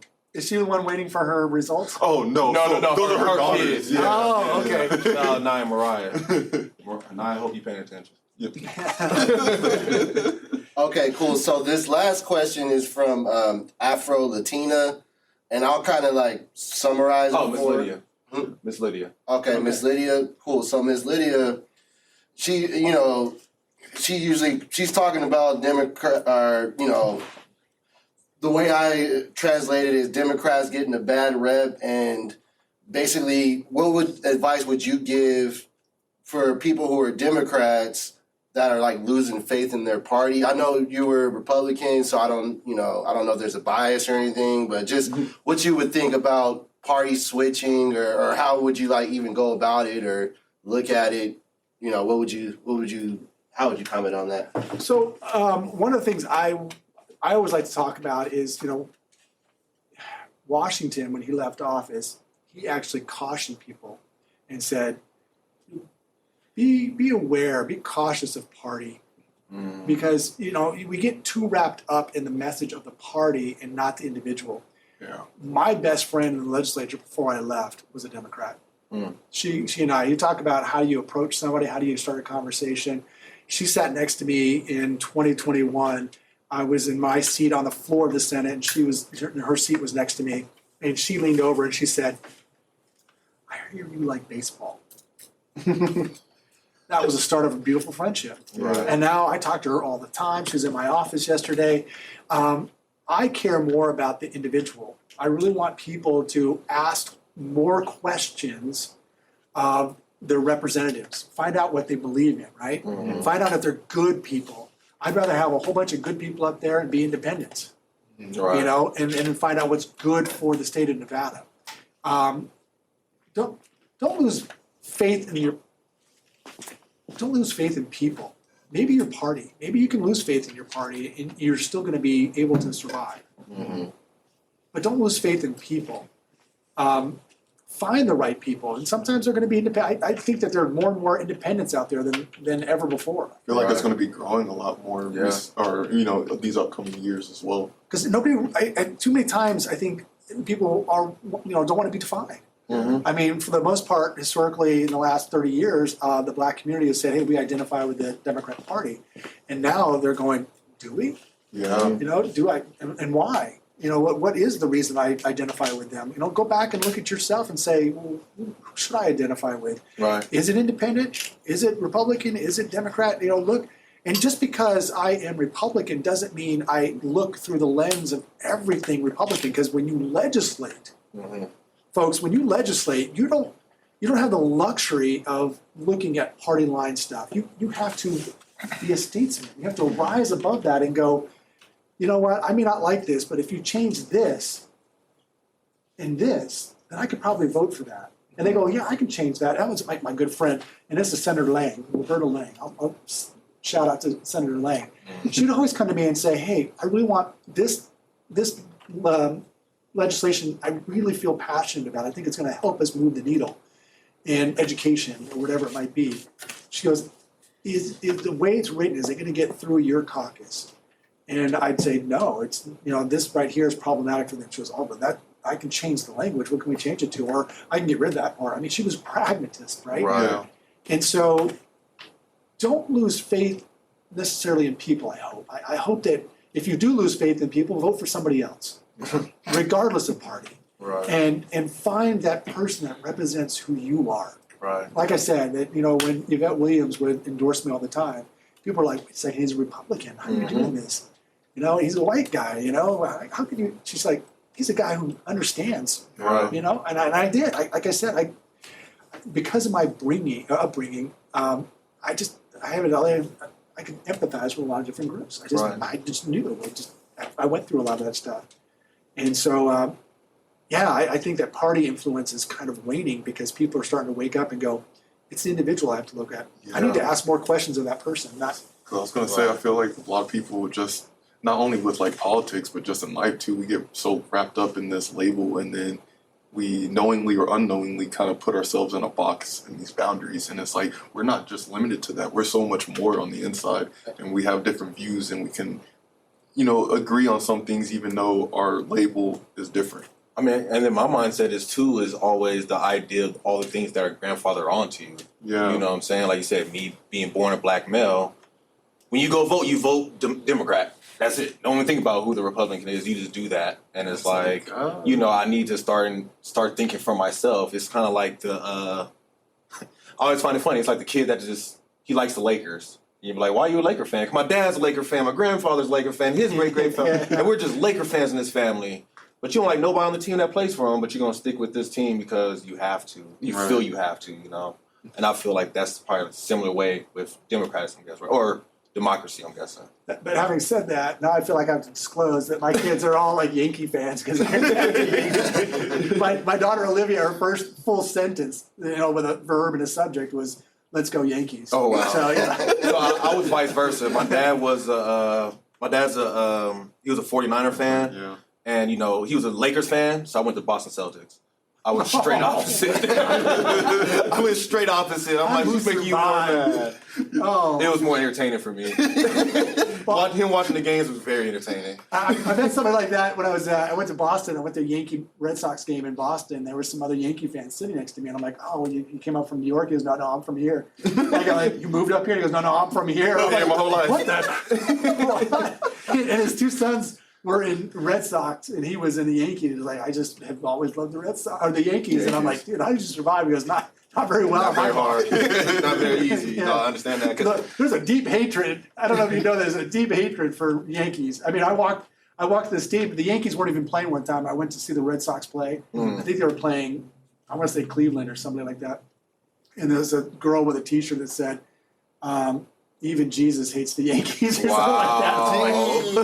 she the one waiting for her results? Oh, no. No. Those are her Her daughters. kids. Yeah. Oh, okay. No, Nia Mariah. Nia, I hope you're paying attention. Okay, cool. So this last question is from Afro Latina, and I'll kind of like summarize Oh, it Miss for Lydia. Miss Lydia. Okay, Miss Lydia. Cool. So Miss Lydia, she's talking about Democrat, or the way I translate it is Democrats getting a bad rep, and basically, what advice would you give for people who are Democrats that are like losing faith in their party? I know you were Republican, so I don't know if there's a bias or anything, but just what you would think about party switching, or how would you like even go about it or look at it? You know, how would you comment on that? So one of the things I always like to talk about is, Washington, when he left office, he actually cautioned people and said, be aware, be cautious of party. Because, we get too wrapped up in the message of the party and not the individual. Yeah. My best friend in the legislature before I left was a Democrat. She and I, you talk about how you approach somebody, how do you start a conversation. She sat next to me in 2021. I was in my seat on the floor of the Senate, and her seat was next to me. And she leaned over and she said, "I hear you like baseball." That was the start of a beautiful friendship. Right. And now I talk to her all the time. She was in my office yesterday. I care more about the individual. I really want people to ask more questions of their representatives. Find out what they believe in, right? Find out if they're good people. I'd rather have a whole bunch of good people up there and be independents, Right. and find out what's good for the state of Nevada. Don't lose faith in Don't lose faith in people. Maybe your party. Maybe you can lose faith in your party and you're still going to be able to survive. But don't lose faith in people. Find the right people, and sometimes they're going to be independent. I think that there are more and more independents out there than ever before. I feel like it's Right. going to be growing a lot more, these upcoming years as well. Because too many times, I think people don't want to be defined. I mean, for the most part, historically, in the last 30 years, the black community has said, "Hey, we identify with the Democratic Party," and now they're going, "Do we? Yeah. Do I? And why? What is the reason I identify with them? Go back and look at yourself and say, well, who should I identify with? Right. Is it independent? Is it Republican? Is it Democrat? Look. And just because I am Republican doesn't mean I look through the lens of everything Republican. Because when you legislate, folks, when you legislate, you don't have the luxury of looking at party line stuff. You have to be a statesman. You have to rise above that and go, you know what, I may not like this, but if you change this and this, then I could probably vote for that. And they go, yeah, I can change that. That was my good friend, and this is Senator Lang, Roberta Lang. I'll shout out to Senator Lang. She'd always come to me and say, hey, I really want this legislation. I really feel passionate about it. I think it's going to help us move the needle in education or whatever it might be. She goes, is the way it's written, is it going to get through your caucus? And I'd say, no, it's, this right here is problematic for them. She goes, oh, but that, I can change the language. What can we change it to? Or I can get rid of that part. I mean, she was a pragmatist, right? Right. Yeah. And so don't lose faith necessarily in people, I hope. I hope that if you do lose faith in people, vote for somebody else, regardless of party. Right. And find that person that represents who you are. Right. Like I said, that when Yvette Williams would endorse me all the time, people are like, it's like, he's a Republican. How are you doing this? He's a white guy, how can you? She's like, he's a guy who understands, Right. and I did. Like I said, because of my upbringing, I can empathize with a lot of different groups. I just knew. I went through a lot of that stuff, and so I think that party influence is kind of waning because people are starting to wake up and go, it's the individual I have to look at. I need to ask more questions of that person, not. I was going to say, I feel like a lot of people would just, not only with like politics, but just in life too, we get so wrapped up in this label, and then we knowingly or unknowingly kind of put ourselves in a box and these boundaries. And it's like, we're not just limited to that. We're so much more on the inside, and we have different views, and we can, agree on some things even though our label is different. I mean, and then my mindset is always the idea of all the things that are grandfather onto you. Yeah. You know what I'm saying? Like you said, me being born a black male, when you go vote, you vote Democrat. That's it. Don't even think about who the Republican is. You just do that. And it's like, I need to start thinking for myself. It's kind of like the, I always find it funny. It's like the kid that he likes the Lakers. You'd be like, why are you a Laker fan? 'Cause my dad's a Laker fan. My grandfather's a Laker fan. His great fan. And we're just Laker fans in this family. But you don't like nobody on the team that plays for them, but you're going to stick with this team because you have to. You feel you have to, And I feel like that's probably a similar way with Democrats, I guess, right? Or democracy, I'm guessing. But having said that, now I feel like I have to disclose that my kids are all like Yankee fans because my daughter Olivia, her first full sentence, with a verb and a subject was "Let's go Yankees." Oh wow! So yeah, So I was vice versa. My dad was he was a 49er fan. Yeah. And, he was a Lakers fan, so I went to Boston Celtics. I was straight opposite. I went straight opposite. I'm like, who's making you more mad? Oh, It was more entertaining for me. Him watching the games was very entertaining. I met somebody like that when I went to Boston. I went to a Yankee Red Sox game in Boston. There were some other Yankee fans sitting next to me, and I'm like, "Oh, you came up from New York?" He goes, "No, I'm from here." I'm like, "You moved up here?" He goes, "No, I'm from here." I'm Here like, my whole life. What the? And his two sons were in Red Sox, and he was in the Yankees. He was like, "I just have always loved the Red Sox or the Yankees." And I'm like, "Dude, how did you survive?" He goes, "Not very well. Not very hard. Not very easy. Yeah. No, I understand that. 'Cause There's a deep hatred. I don't know if you know, there's a deep hatred for Yankees. I mean, I walked this deep. The Yankees weren't even playing one time. I went to see the Red Sox play. I think they were playing, I want to say Cleveland or something like that. And there was a girl with a T-shirt that said, "Even Jesus hates the Yankees," or something like that. Wow.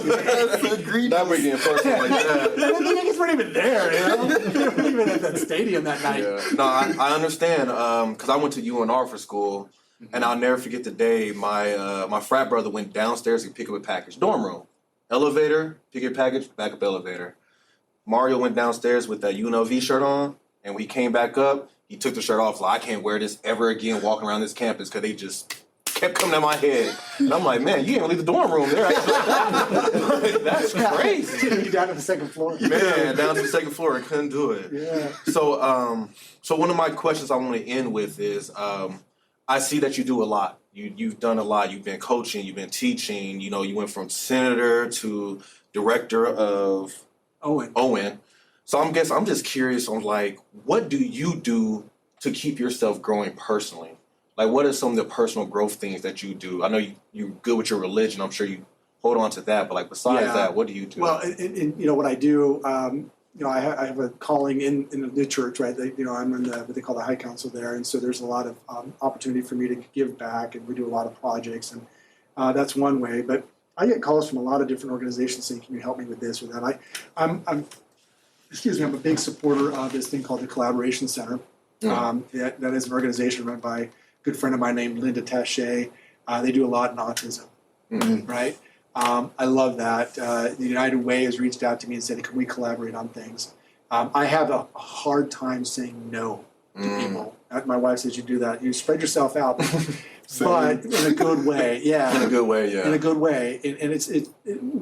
That we're getting personal like that. The Yankees weren't even there, you know? They weren't even at that stadium that night. Yeah. No, I understand. Because I went to UNR for school, and I'll never forget the day my frat brother went downstairs to pick up a package. Dorm room, elevator, pick your package, back up elevator. Mario went downstairs with that UNLV shirt on, and when he came back up, he took the shirt off. Like, I can't wear this ever again walking around this campus because they just kept coming at my head. And I'm like, man, you didn't leave the dorm room there. That's crazy. You down to the second floor. Man, down to the second floor, I couldn't do it. Yeah. So one of my questions I want to end with is, I see that you do a lot. You've done a lot. You've been coaching. You've been teaching. You know, you went from senator to director of Owen. So I'm just curious on, like, what do you do to keep yourself growing personally? Like, what are some of the personal growth things that you do? I know you're good with your religion. I'm sure you hold on to that. But, like, besides that, what do you do? Well, you know, what I do, you know, I have a calling in the church, right? You know, I'm in what they call the High Council there. And so there's a lot of opportunity for me to give back. And we do a lot of projects. And that's one way. But I get calls from a lot of different organizations saying, "Can you help me with this or that?" I'm a big supporter of this thing called the Collaboration Center. That is an organization run by a good friend of mine named Linda Taché. They do a lot in autism, right? I love that. The United Way has reached out to me and said, "Can we collaborate on things?" I have a hard time saying no to people. My wife says, "You do that. You spread yourself out." But in a good way, yeah. In a good way, yeah. In a good way. And it's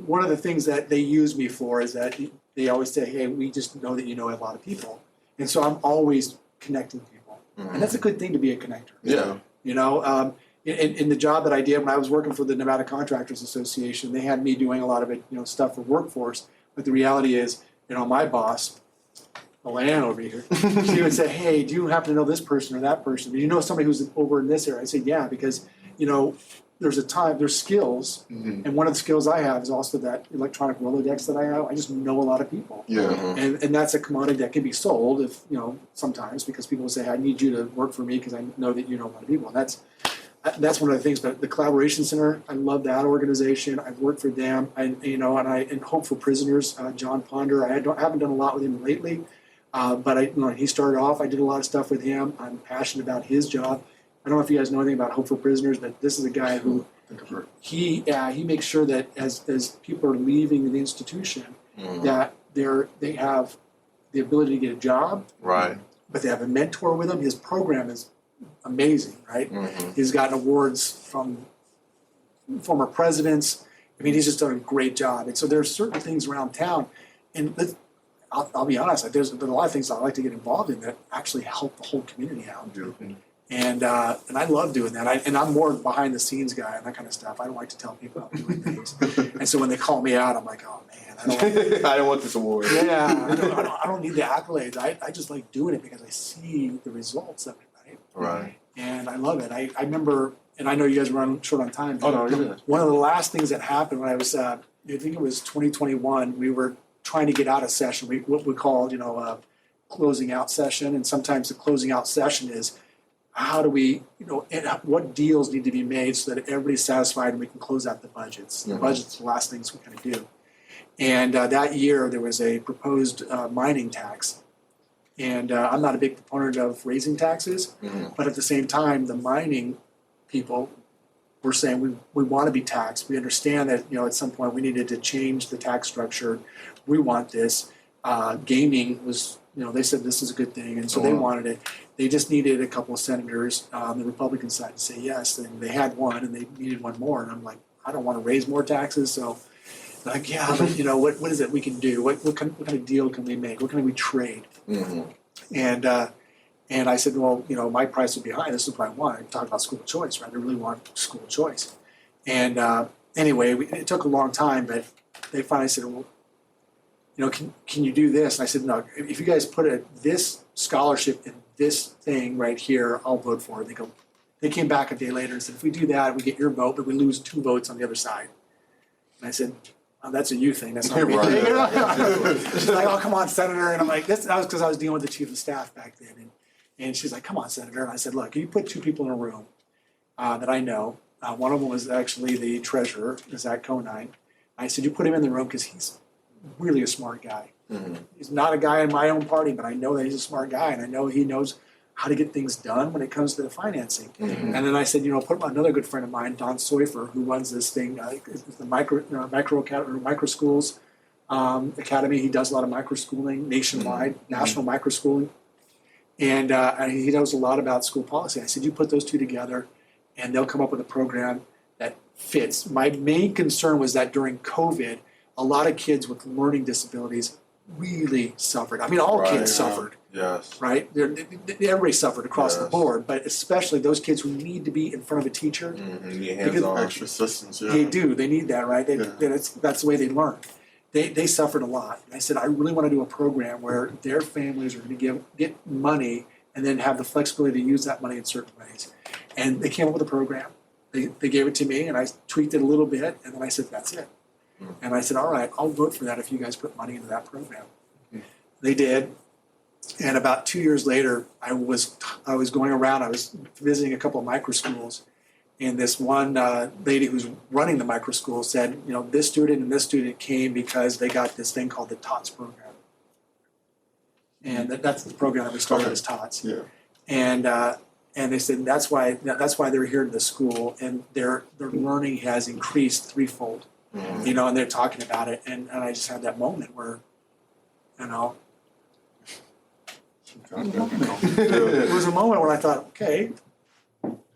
one of the things that they use me for is that they always say, "Hey, we just know that you know a lot of people." And so I'm always connecting people. And that's a good thing to be a connector. Yeah. You know, in the job that I did when I was working for the Nevada Contractors Association, they had me doing a lot of it, you know, stuff for workforce. But the reality is, you know, my boss, Milan over here, she would say, "Hey, do you happen to know this person or that person? Do you know somebody who's over in this area?" I say, "Yeah," because, you know, there's skills. And one of the skills I have is also that electronic Rolodex that I have. I just know a lot of people. Yeah. And that's a commodity that can be sold if, you know, sometimes because people will say, "I need you to work for me because I know that you know a lot of people." And that's one of the things. But the Collaboration Center, I love that organization. I've worked for them. And Hope for Prisoners, John Ponder. I haven't done a lot with him lately, but he started off. I did a lot of stuff with him. I'm passionate about his job. I don't know if you guys know anything about Hope for Prisoners, but this is a guy who he makes sure that as people are leaving the institution, that they have the ability to get a job, Right. but they have a mentor with them. His program is amazing, right? He's gotten awards from former presidents. I mean, he's just done a great job. And so there's certain things around town, and I'll be honest, there's a lot of things I like to get involved in that actually help the whole community out. And I love doing that. And I'm more behind the scenes guy and that kind of stuff. I don't like to tell people I'm doing things. And so when they call me out, I'm like, "Oh man, I don't want this award. Yeah, I don't need the accolades. I just like doing it because I see the results of it, right? Right. And I love it. I remember, and I know you guys run short on time. Oh, no, you're good. One of the last things that happened when I was, I think it was 2021, we were trying to get out of session. What we call, closing out session. And sometimes the closing out session is, how do we, and what deals need to be made so that everybody's satisfied and we can close out the budgets. The budget's the last things we're going to do. And that year there was a proposed mining tax. And I'm not a big proponent of raising taxes, but at the same time, the mining people were saying we want to be taxed. We understand that at some point we needed to change the tax structure. We want this. Gaming was they said this is a good thing, and so they wanted it. They just needed a couple of senators on the Republican side to say yes, and they had one, and they needed one more. And I'm like, I don't want to raise more taxes, so like, yeah, but what is it we can do? What kind of deal can we make? What can we trade? And I said, well, my price would be high. This is what I want. I talked about school choice, right? I really want school choice. And anyway, it took a long time, but they finally said, well, can you do this? And I said, no, if you guys put this scholarship in this thing right here, I'll vote for it. They came back a day later and said, if we do that, we get your vote, but we lose 2 votes on the other side. And I said, oh, that's a you thing. That's not me. She's like, oh, come on, Senator. And I'm like, that was because I was dealing with the chief of staff back then. And she's like, come on, Senator. And I said, look, you put 2 people in a room that I know. One of them was actually the treasurer, Zach Conine. I said, you put him in the room because he's really a smart guy. He's not a guy in my own party, but I know that he's a smart guy, and I know he knows how to get things done when it comes to the financing. And then I said, put another good friend of mine, Don Soifer, who runs this thing, the micro schools academy. He does a lot of micro schooling nationwide, national micro schooling, and he knows a lot about school policy. I said, you put those 2 together, and they'll come up with a program that fits. My main concern was that during COVID, a lot of kids with learning disabilities really suffered. I mean, all kids suffered. Yes. Right? Everybody suffered across the board, but especially those kids who need to be in front of a teacher. Hands-on. Extra assistance, They do. They need that, right? That's the way they learn. They suffered a lot. And I said, I really want to do a program where their families are going to get money and then have the flexibility to use that money in certain ways. And they came up with a program. They gave it to me, and I tweaked it a little bit, and then I said, that's it. And I said, all right, I'll vote for that if you guys put money into that program. They did. And about 2 years later, I was going around. I was visiting a couple of micro schools, and this one lady who's running the micro school said, this student and this student came because they got this thing called the TOTS program. And that's the program that we started as TOTS. Yeah. And they said that's why they're here to the school, and their learning has increased threefold. And they're talking about it, and I just had that moment where, it was a moment when I thought, okay,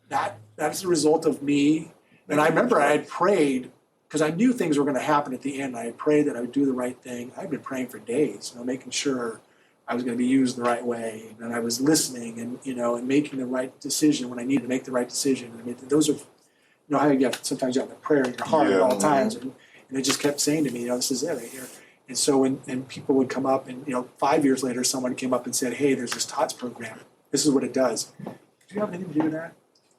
that's the result of me. And I remember I had prayed, because I knew things were going to happen at the end. I had prayed that I would do the right thing. I'd been praying for days, making sure I was going to be used the right way, and I was listening and making the right decision when I needed to make the right decision. I mean, those are, how sometimes you have a prayer in your heart at all times, and it just kept saying to me, this is it right here. And so when people would come up, and 5 years later, someone came up and said, hey, there's this TOTS program. This is what it does. Do you have anything to do with that?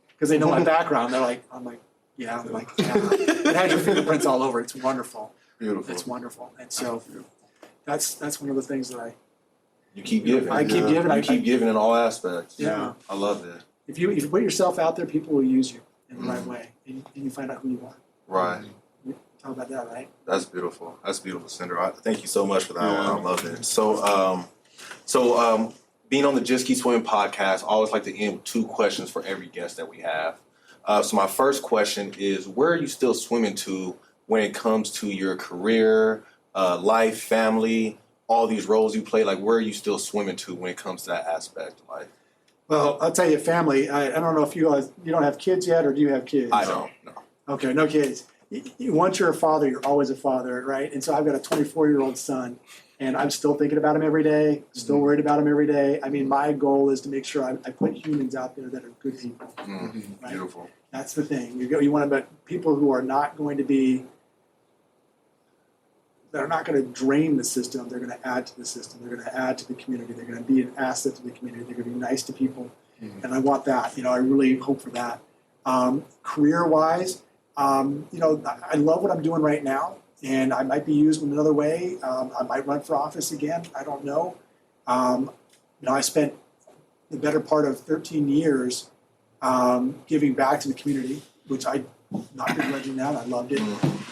Because they know my background. I'm like, yeah. I'm like, yeah. It has your fingerprints all over. It's wonderful. Beautiful. It's wonderful. And so that's one of the things that You keep giving. I keep giving. You keep giving in all aspects. Yeah. I love that. If you put yourself out there, people will use you in the right way, and you find out who you are. Right. Talk about that, right? That's beautiful. That's beautiful, Senator. Thank you so much for that. Yeah. I love it. So, being on the Just Keep Swimming podcast, I always like to end with 2 questions for every guest that we have. So my first question is, where are you still swimming to when it comes to your career, life, family, all these roles you play? Like, where are you still swimming to when it comes to that aspect of life? Well, I'll tell you, family. I don't know if you don't have kids yet, or do you have kids? I don't. No. Okay, no kids. Once you're a father, you're always a father, right? And so I've got a 24-year-old son, and I'm still thinking about him every day, still worried about him every day. I mean, my goal is to make sure I put humans out there that are good people. Right? Beautiful. That's the thing. You want to put people who are not going to be, they're not going to drain the system. They're going to add to the system. They're going to add to the community. They're going to be an asset to the community. They're going to be nice to people. And I want that. I really hope for that. Career-wise, I love what I'm doing right now, and I might be used in another way. I might run for office again. I don't know. I spent the better part of 13 years giving back to the community, which I not begrudging that. I loved it.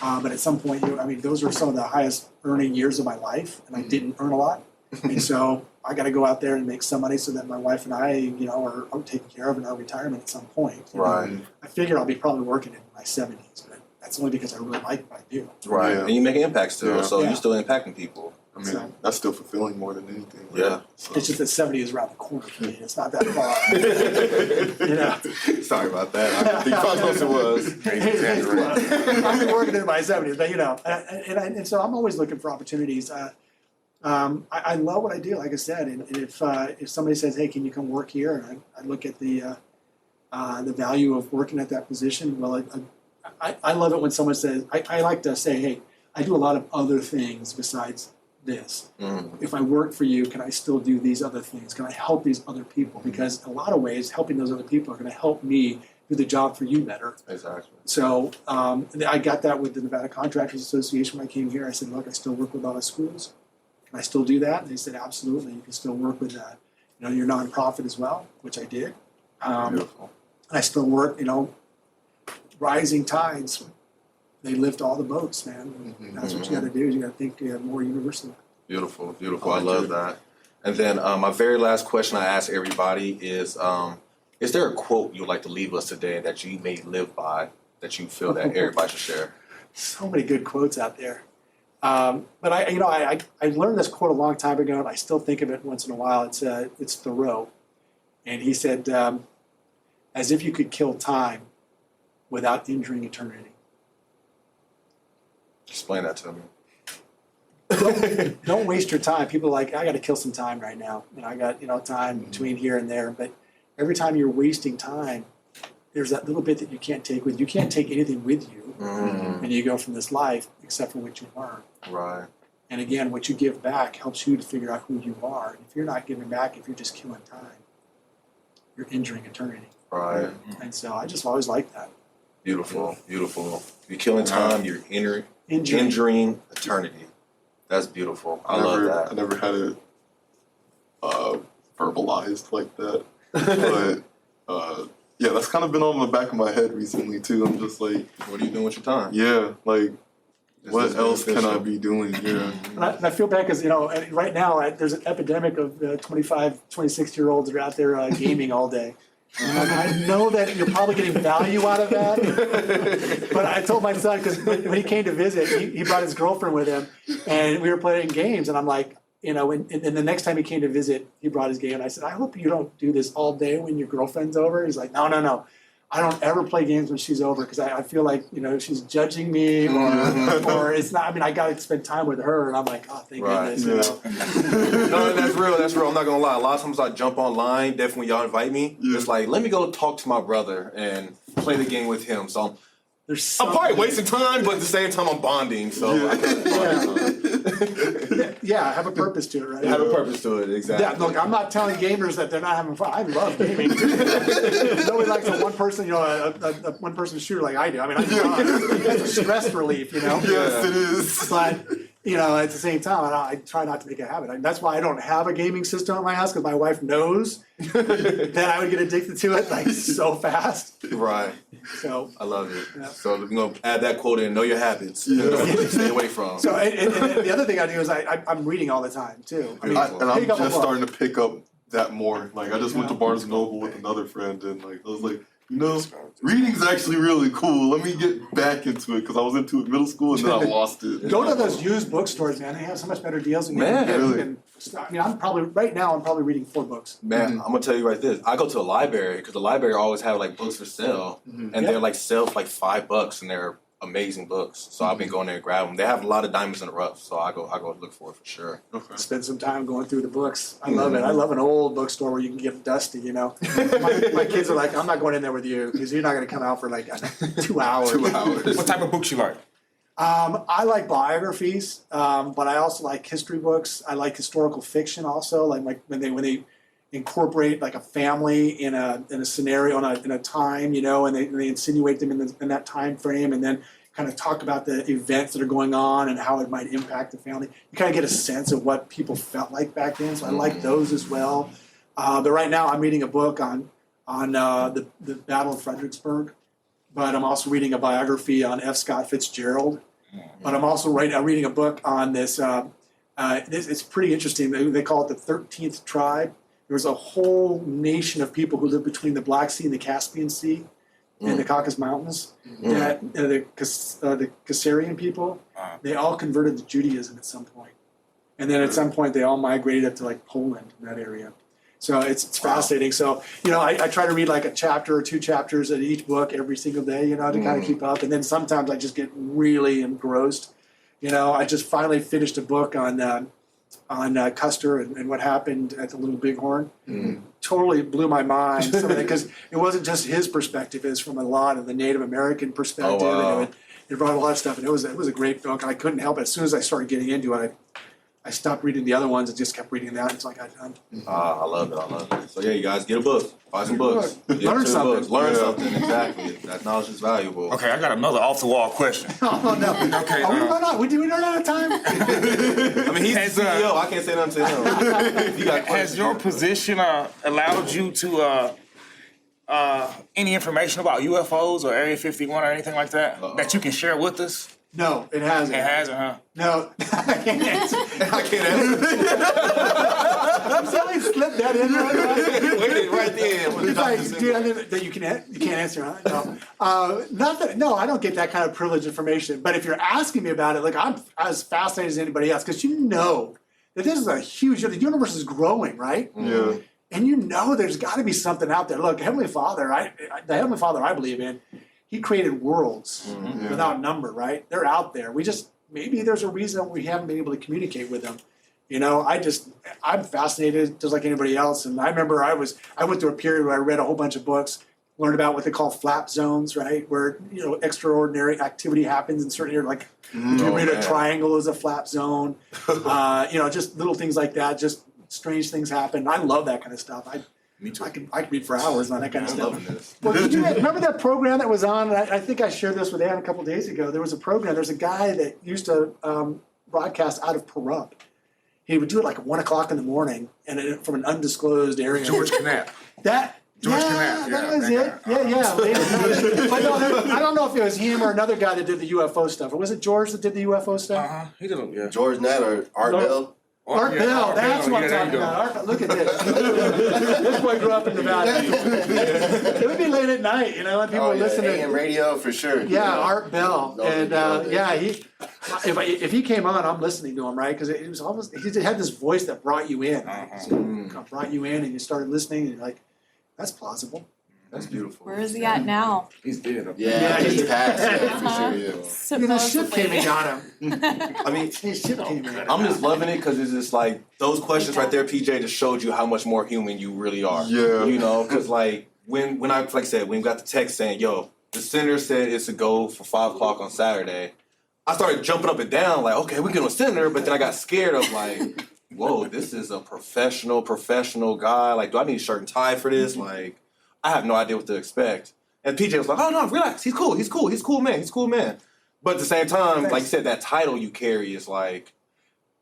But at some point, those are some of the highest earning years of my life, and I didn't earn a lot. And so I got to go out there and make some money so that my wife and I, are taken care of in our retirement at some point. Right. I figure I'll be probably working in my 70s, but that's only because I really like what I do. Right. Yeah. And you make an impact still, Yeah. so Yeah. you're still impacting people. I mean, So that's still fulfilling more than anything. Right? Yeah. So, it's just that 70 is around the corner for me. It's not that far. You know. Sorry about that. I think how close it was. I've been working in my 70s, but you know, and so I'm always looking for opportunities. I love what I do, like I said, and if somebody says, "Hey, can you come work here?" and I look at the value of working at that position. Well, I love it when someone says, I like to say, "Hey, I do a lot of other things besides this. If I work for you, can I still do these other things? Can I help these other people?" Because in a lot of ways, helping those other people are going to help me do the job for you better. Exactly. So I got that with the Nevada Contractors Association when I came here. I said, "Look, I still work with a lot of schools. Can I still do that?" And they said, "Absolutely, you can still work with your nonprofit as well," which I did. Beautiful. And I still work, rising tides, they lift all the boats, man. And that's what you got to do. You got to think more universally. Beautiful, beautiful. I love that. And then my very last question I ask everybody is there a quote you'd like to leave us today that you may live by, that you feel that everybody should share? So many good quotes out there. But I learned this quote a long time ago, and I still think of it once in a while. It's Thoreau, and he said, "As if you could kill time without injuring eternity." Explain that to me. Don't waste your time. People are like, "I got to kill some time right now, and I got time between here and there." But every time you're wasting time, there's that little bit that you can't take with you. You can't take anything with you when you go from this life except for what you learn. Right. And again, what you give back helps you to figure out who you are. And if you're not giving back, if you're just killing time, you're injuring eternity. Right. And so I just always like that. Beautiful, beautiful. You're killing time, you're Injuring. injuring eternity. That's beautiful. I love that. I never had it verbalized like that. But yeah, that's kind of been on the back of my head recently too. I'm just like, What are you doing with your time? yeah, like what is else can I beneficial. be doing? Yeah. And I feel bad because, right now there's an epidemic of 25, 26-year-olds that are out there gaming all day. And I know that you're probably getting value out of that. But I told my son, because when he came to visit, he brought his girlfriend with him, and we were playing games. And I'm like, and the next time he came to visit, he brought his game. And I said, "I hope you don't do this all day when your girlfriend's over." He's like, No. I don't ever play games when she's over because I feel like, she's judging me or it's not. I mean, I got to spend time with her. And I'm like, oh, thank Right. goodness. No, that's real. That's real. I'm not gonna lie. A lot of times I jump online. Definitely, when y'all invite me, it's like, let me go talk to my brother and play the game with him. So There's I'm probably wasting time, but at the same time, I'm bonding. So I yeah, have a purpose to it, right? have a purpose to it. Exactly. Yeah, look, I'm not telling gamers that they're not having fun. I love gaming. Nobody likes a one-person, a one-person shooter like I do. I mean, it's a stress relief, Yes, it is. But at the same time, I try not to make it a habit. That's why I don't have a gaming system at my house, because my wife knows that I would get addicted to it like so fast. Right. So I love it. Yeah. So we're gonna add that quote in. Know your habits. Stay away from. So and the other thing I do is I'm reading all the time too. I mean, And I'm pick up a just book. starting to pick up that more. Like I just went to Barnes and Noble with another friend, and like I was like, reading's actually really cool. Let me get back into it because I was into it in middle school and then I lost it. Go to those used bookstores, man. They have so much better deals than you Man, can get. really? I mean, I'm probably reading 4 books. Man, I'm gonna tell you right this. I go to a library because the library always have like books for sale, and they're like sell for like $5, and they're amazing books. So I've been going there and grab them. They have a lot of diamonds in the rough, so I go look for it for sure. Okay. Spend some time going through the books. I love it. I love an old bookstore where you can get dusty. My kids are like, "I'm not going in there with you because you're not going to come out for like 2 hours." 2 hours. What type of books you like? I like biographies, but I also like history books. I like historical fiction also, like when they incorporate like a family in a scenario in a time, and they insinuate them in that time frame, and then kind of talk about the events that are going on and how it might impact the family. You kind of get a sense of what people felt like back then. So I like those as well. But right now I'm reading a book on the Battle of Fredericksburg, but I'm also reading a biography on F. Scott Fitzgerald. But I'm also reading a book on this. It's pretty interesting. They call it the 13th Tribe. There was a whole nation of people who lived between the Black Sea and the Caspian Sea in the Caucasus Mountains. That the Kassarian people, they all converted to Judaism at some point. And then at some point, they all migrated up to like Poland in that area. So it's fascinating. So, I try to read like a chapter or 2 chapters of each book every single day, to kind of keep up. And then sometimes I just get really engrossed. I just finally finished a book on Custer and what happened at the Little Bighorn. Totally blew my mind because it wasn't just his perspective; it's from a lot of the Native American perspective. Oh, wow. And it brought a lot of stuff, and it was a great book. And I couldn't help it. As soon as I started getting into it, I stopped reading the other ones and just kept reading that until I got done. I love it. So yeah, you guys get a book, buy some books, Learn Get 2 something. books. Learn something. Exactly. That knowledge is valuable. Okay, I got another off the wall question. Oh no! Okay, Are we run out? We run out of time? I mean, he's the CEO. I can't say nothing to him. You got Has questions. your position allowed you to any information about UFOs or Area 51 or anything like that that you can share with us? No, it hasn't. It hasn't, huh? No, I can't answer. I can't answer. Somebody slipped that in right. Wait right there. It's like, dude, that you can't answer, huh? No, nothing. No, I don't get that kind of privileged information. But if you're asking me about it, like I'm as fascinated as anybody else because that this is a huge. The universe is growing, right? Yeah. And there's got to be something out there. Look, Heavenly Father, the Heavenly Father I believe in, He created worlds without number, right? They're out there. Maybe there's a reason we haven't been able to communicate with them. I'm fascinated just like anybody else. And I remember I went through a period where I read a whole bunch of books, learned about what they call flap zones, right? Where, extraordinary activity happens in certain areas, like Bermuda Triangle is a flap zone. Just little things like that, just strange things happen. I love that kind of stuff. Me too. I can read for hours on that kind of I'm stuff. loving this. Well, did you remember that program that was on? I think I shared this with Ann a couple days ago. There was a program. There's a guy that used to broadcast out of Pahrump. He would do it like at 1 o'clock in the morning, and from an undisclosed area. George Knapp. George Knapp, that was it. Yeah. Late at night. But no, I don't know if it was him or another guy that did the UFO stuff. Or was it George that did the UFO stuff? He didn't, yeah. George Knapp or Art Bell. Art Bell, that's what I'm talking about. Art, look at this. This boy grew up in Nevada. It would be late at night, and people were listening. AM radio for sure. Yeah, Art Bell, No, and yeah, if he came on, I'm listening to him, right? Because it was almost he had this voice that brought you in, brought you in, and you started listening, and you're like, that's plausible. That's beautiful. Where is he at now? He's dead. Yeah, he's passed. Yeah, for sure. Yeah. The ship came and got him. I mean, His ship came and got him. I'm just loving it because it's just like those questions right there, PJ, just showed you how much more human you really are. Yeah. Because when I when we got the text saying, yo, the senator said it's a go for 5 o'clock on Saturday, I started jumping up and down like, okay, we're getting a senator, but then I got scared of like, whoa, this is a professional guy. Like, do I need a shirt and tie for this? Like, I have no idea what to expect. And PJ was like, oh no, relax, he's cool man. But at the same time, like you said, that title you carry is like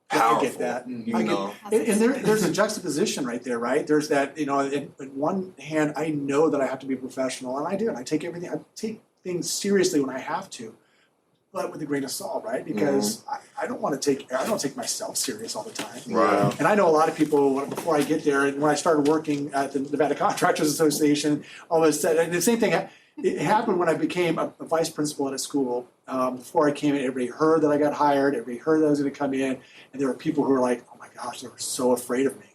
powerful. I get that. You know. There's a juxtaposition right there, right? There's that, in one hand, I know that I have to be professional, and I do. And I take things seriously when I have to, but with a grain of salt, right? Because I don't take myself serious all the time. Right. And I know a lot of people, before I get there, and when I started working at the Nevada Contractors Association, all of a sudden, and the same thing, it happened when I became a vice principal at a school. Before I came in, everybody heard that I got hired, everybody heard that I was going to come in, and there were people who were like, oh my gosh, they were so afraid of me.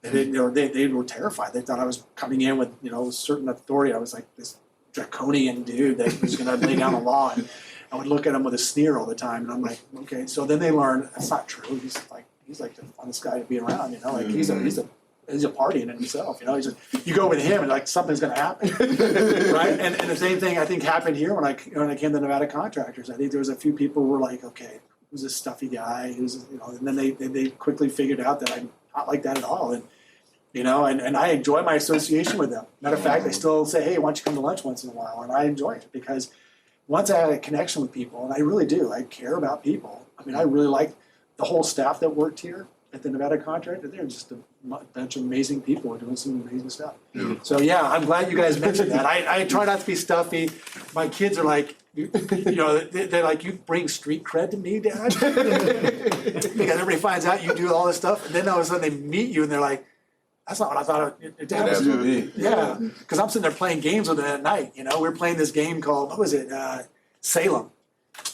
They were terrified. They thought I was coming in with, a certain authority. I was like this draconian dude that was going to lay down the law. And I would look at him with a sneer all the time, and I'm like, okay. So then they learn that's not true. He's like the funnest guy to be around. He's a party in himself. You go with him, and like something's going to happen, right? And the same thing I think happened here when I came to Nevada Contractors. I think there was a few people who were like, okay, who's this stuffy guy? And then they quickly figured out that I'm not like that at all. And I enjoy my association with them. Matter of fact, they still say, hey, why don't you come to lunch once in a while? And I enjoy it because once I had a connection with people, and I really do, I care about people. I mean, I really like the whole staff that worked here at the Nevada Contractor. They're just a bunch of amazing people doing some amazing stuff. Yeah. So yeah, I'm glad you guys mentioned that. I try not to be stuffy. My kids are like, they're like, you bring street cred to me, Dad? Because everybody finds out you do all this stuff, and then all of a sudden they meet you, and they're like, that's not what I thought Dad was doing. Yeah, because I'm sitting there playing games with them at night. We're playing this game called, what was it, Salem.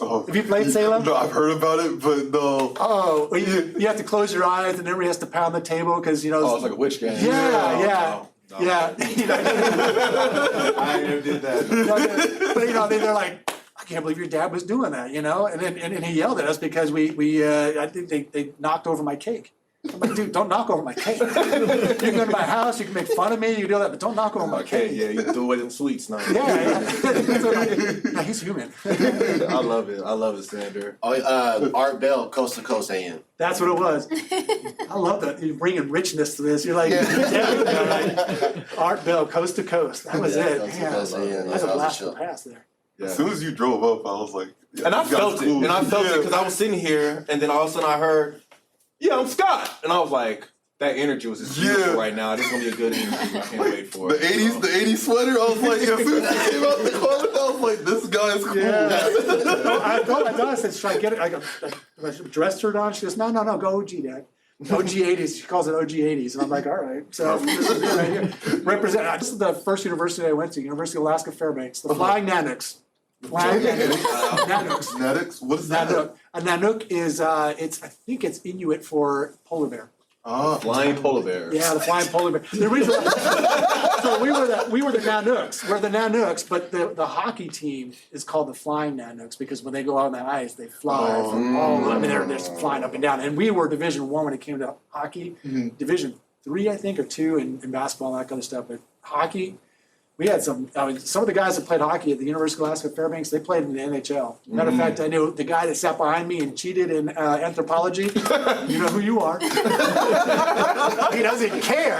Oh, Have you played Salem? No, I've heard about it, but no. Oh, well, you have to close your eyes and everybody has to pound the table because, you know. Oh, it's like a witch game. Yeah. No. Yeah. You know, I never did that. but, you know, they're like, I can't believe your dad was doing that, you know? And then and he yelled at us because I think they knocked over my cake. I'm like, dude, don't knock over my cake. You can go to my house, you can make fun of me, you can do that, but don't knock over my Okay, cake. yeah, you threw away them sweets now. Yeah. So, no, he's human. I love it, Sander. Art Bell, Coast to Coast AM. That's what it was. I love that. You're bringing richness to this. You're like, Art Bell, Coast to Coast. That was it. Coast to Man, Coast AM. that's a That was blast the from the show. past there. Yeah. As soon as you drove up, I was like, yeah, And I you guys felt it. cool. And I felt it Yeah. because I was sitting here, and then all of a sudden I heard, "Yeah, I'm Scott," and I was like, "That energy was just beautiful right now. This is gonna be a good energy. I can't wait for The it." 80s sweater, I was like, as soon as he came out the closet, I was like, this guy's cool. I told my daughter, I said, should I get it? I go, a dress shirt on? She goes, no, go OG, Dad. OG 80s. She calls it OG 80s. And I'm like, all right. So this is it right here. Represent. This is the first university I went to, University of Alaska Fairbanks. The Flying Nanook. Flying Nanook. Nanook? What is that? Nanook. A Nanook is, I think it's Inuit for polar bear. Flying polar bears. Yeah, the flying polar bear. The reason so we were the Nanooks. We're the Nanooks, but the hockey team is called the Flying Nanooks because when they go out on the ice, they fly from all. I mean, they're just flying up and down. And we were Division I when it came to hockey. Division III, I think, or II in basketball and that kind of stuff. But hockey, we had some. I mean, some of the guys that played hockey at the University of Alaska Fairbanks, they played in the NHL. Matter of fact, I knew the guy that sat behind me and cheated in anthropology. You know who you are. He doesn't care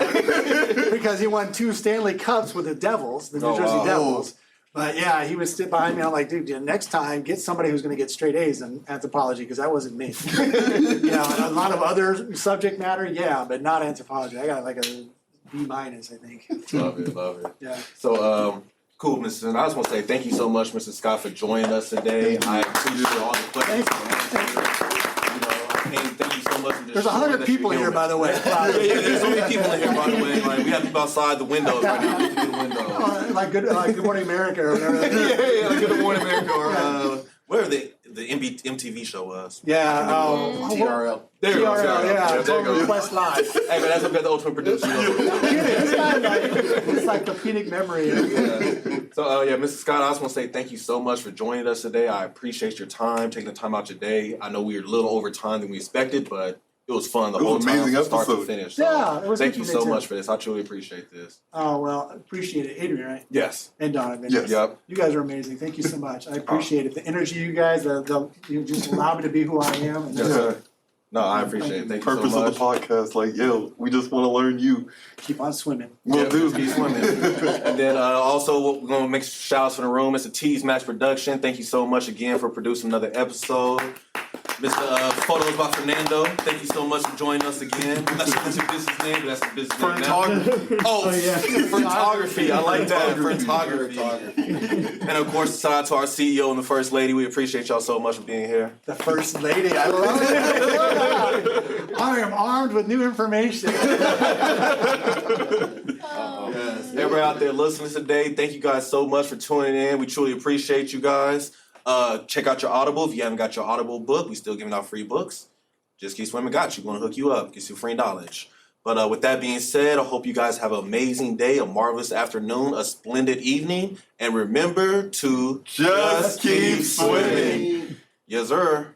because he won 2 Stanley Cups with the Devils, the New Jersey Devils. But yeah, he was sitting behind me. I'm like, dude, next time get somebody who's going to get straight A's in anthropology because that wasn't me. You know, and a lot of other subject matter, yeah, but not anthropology. I got like a B-, I think. Love it. Yeah. So, cool, Mr. And I just want to say thank you so much, Mr. Scott, for joining us today. I appreciate all the questions. Thank you so much. For just There's showing 100 that people you're here, by the way. Yeah, there's so many people in here, by the way. Like, we have people outside the windows right now. Through the window. Like Good Morning America or whatever. Yeah, like Good Morning America or whatever the MTV show was. Yeah. TRL. There you go. TRL, yeah. There you Total go. Request Live. Hey, man, that's what we got the ultimate producer. It's like the Phoenix memory. So, Mr. Scott, I just want to say thank you so much for joining us today. I appreciate your time, taking the time out your day. I know we were a little over time than we expected, but it was fun the whole time from start to finish. So Yeah, it was thank you so interesting, much for this. I truly apprate this. Oh, well, appreciate it. Adrian, right? Yes. And Donovan. Yes. Yep. You guys are amazing. Thank you so much. I appreciate it. The energy you guys, you just allow me to be who I am. And Yeah. No, I appreciate it. Thank you Purpose so much. of the podcast, like, yo, we just want to learn you. keep on swimming. We'll do. Keep swimming. And then also, we're going to make shout outs for the room. It's a Tease Match production. Thank you so much again for producing another episode. Mr. Photos by Fernando, thank you so much for joining us again. I'm not sure that's your business name, but that's the business name now. Oh, yeah. photography. I like that. Photography. And of course, shout out to our CEO and the First Lady. We appreciate y'all so much for being here. The First Lady. I love it. I am armed with new information. Yes. Everybody out there listening today, thank you guys so much for tuning in. We truly appreciate you guys. Check out your Audible. If you haven't got your Audible book, we still giving out free books. Just Keep Swimming got you. We're going to hook you up, get you free knowledge. But with that being said, I hope you guys have an amazing day, a marvelous afternoon, a splendid evening. And remember to Just keep swimming. Yes, sir.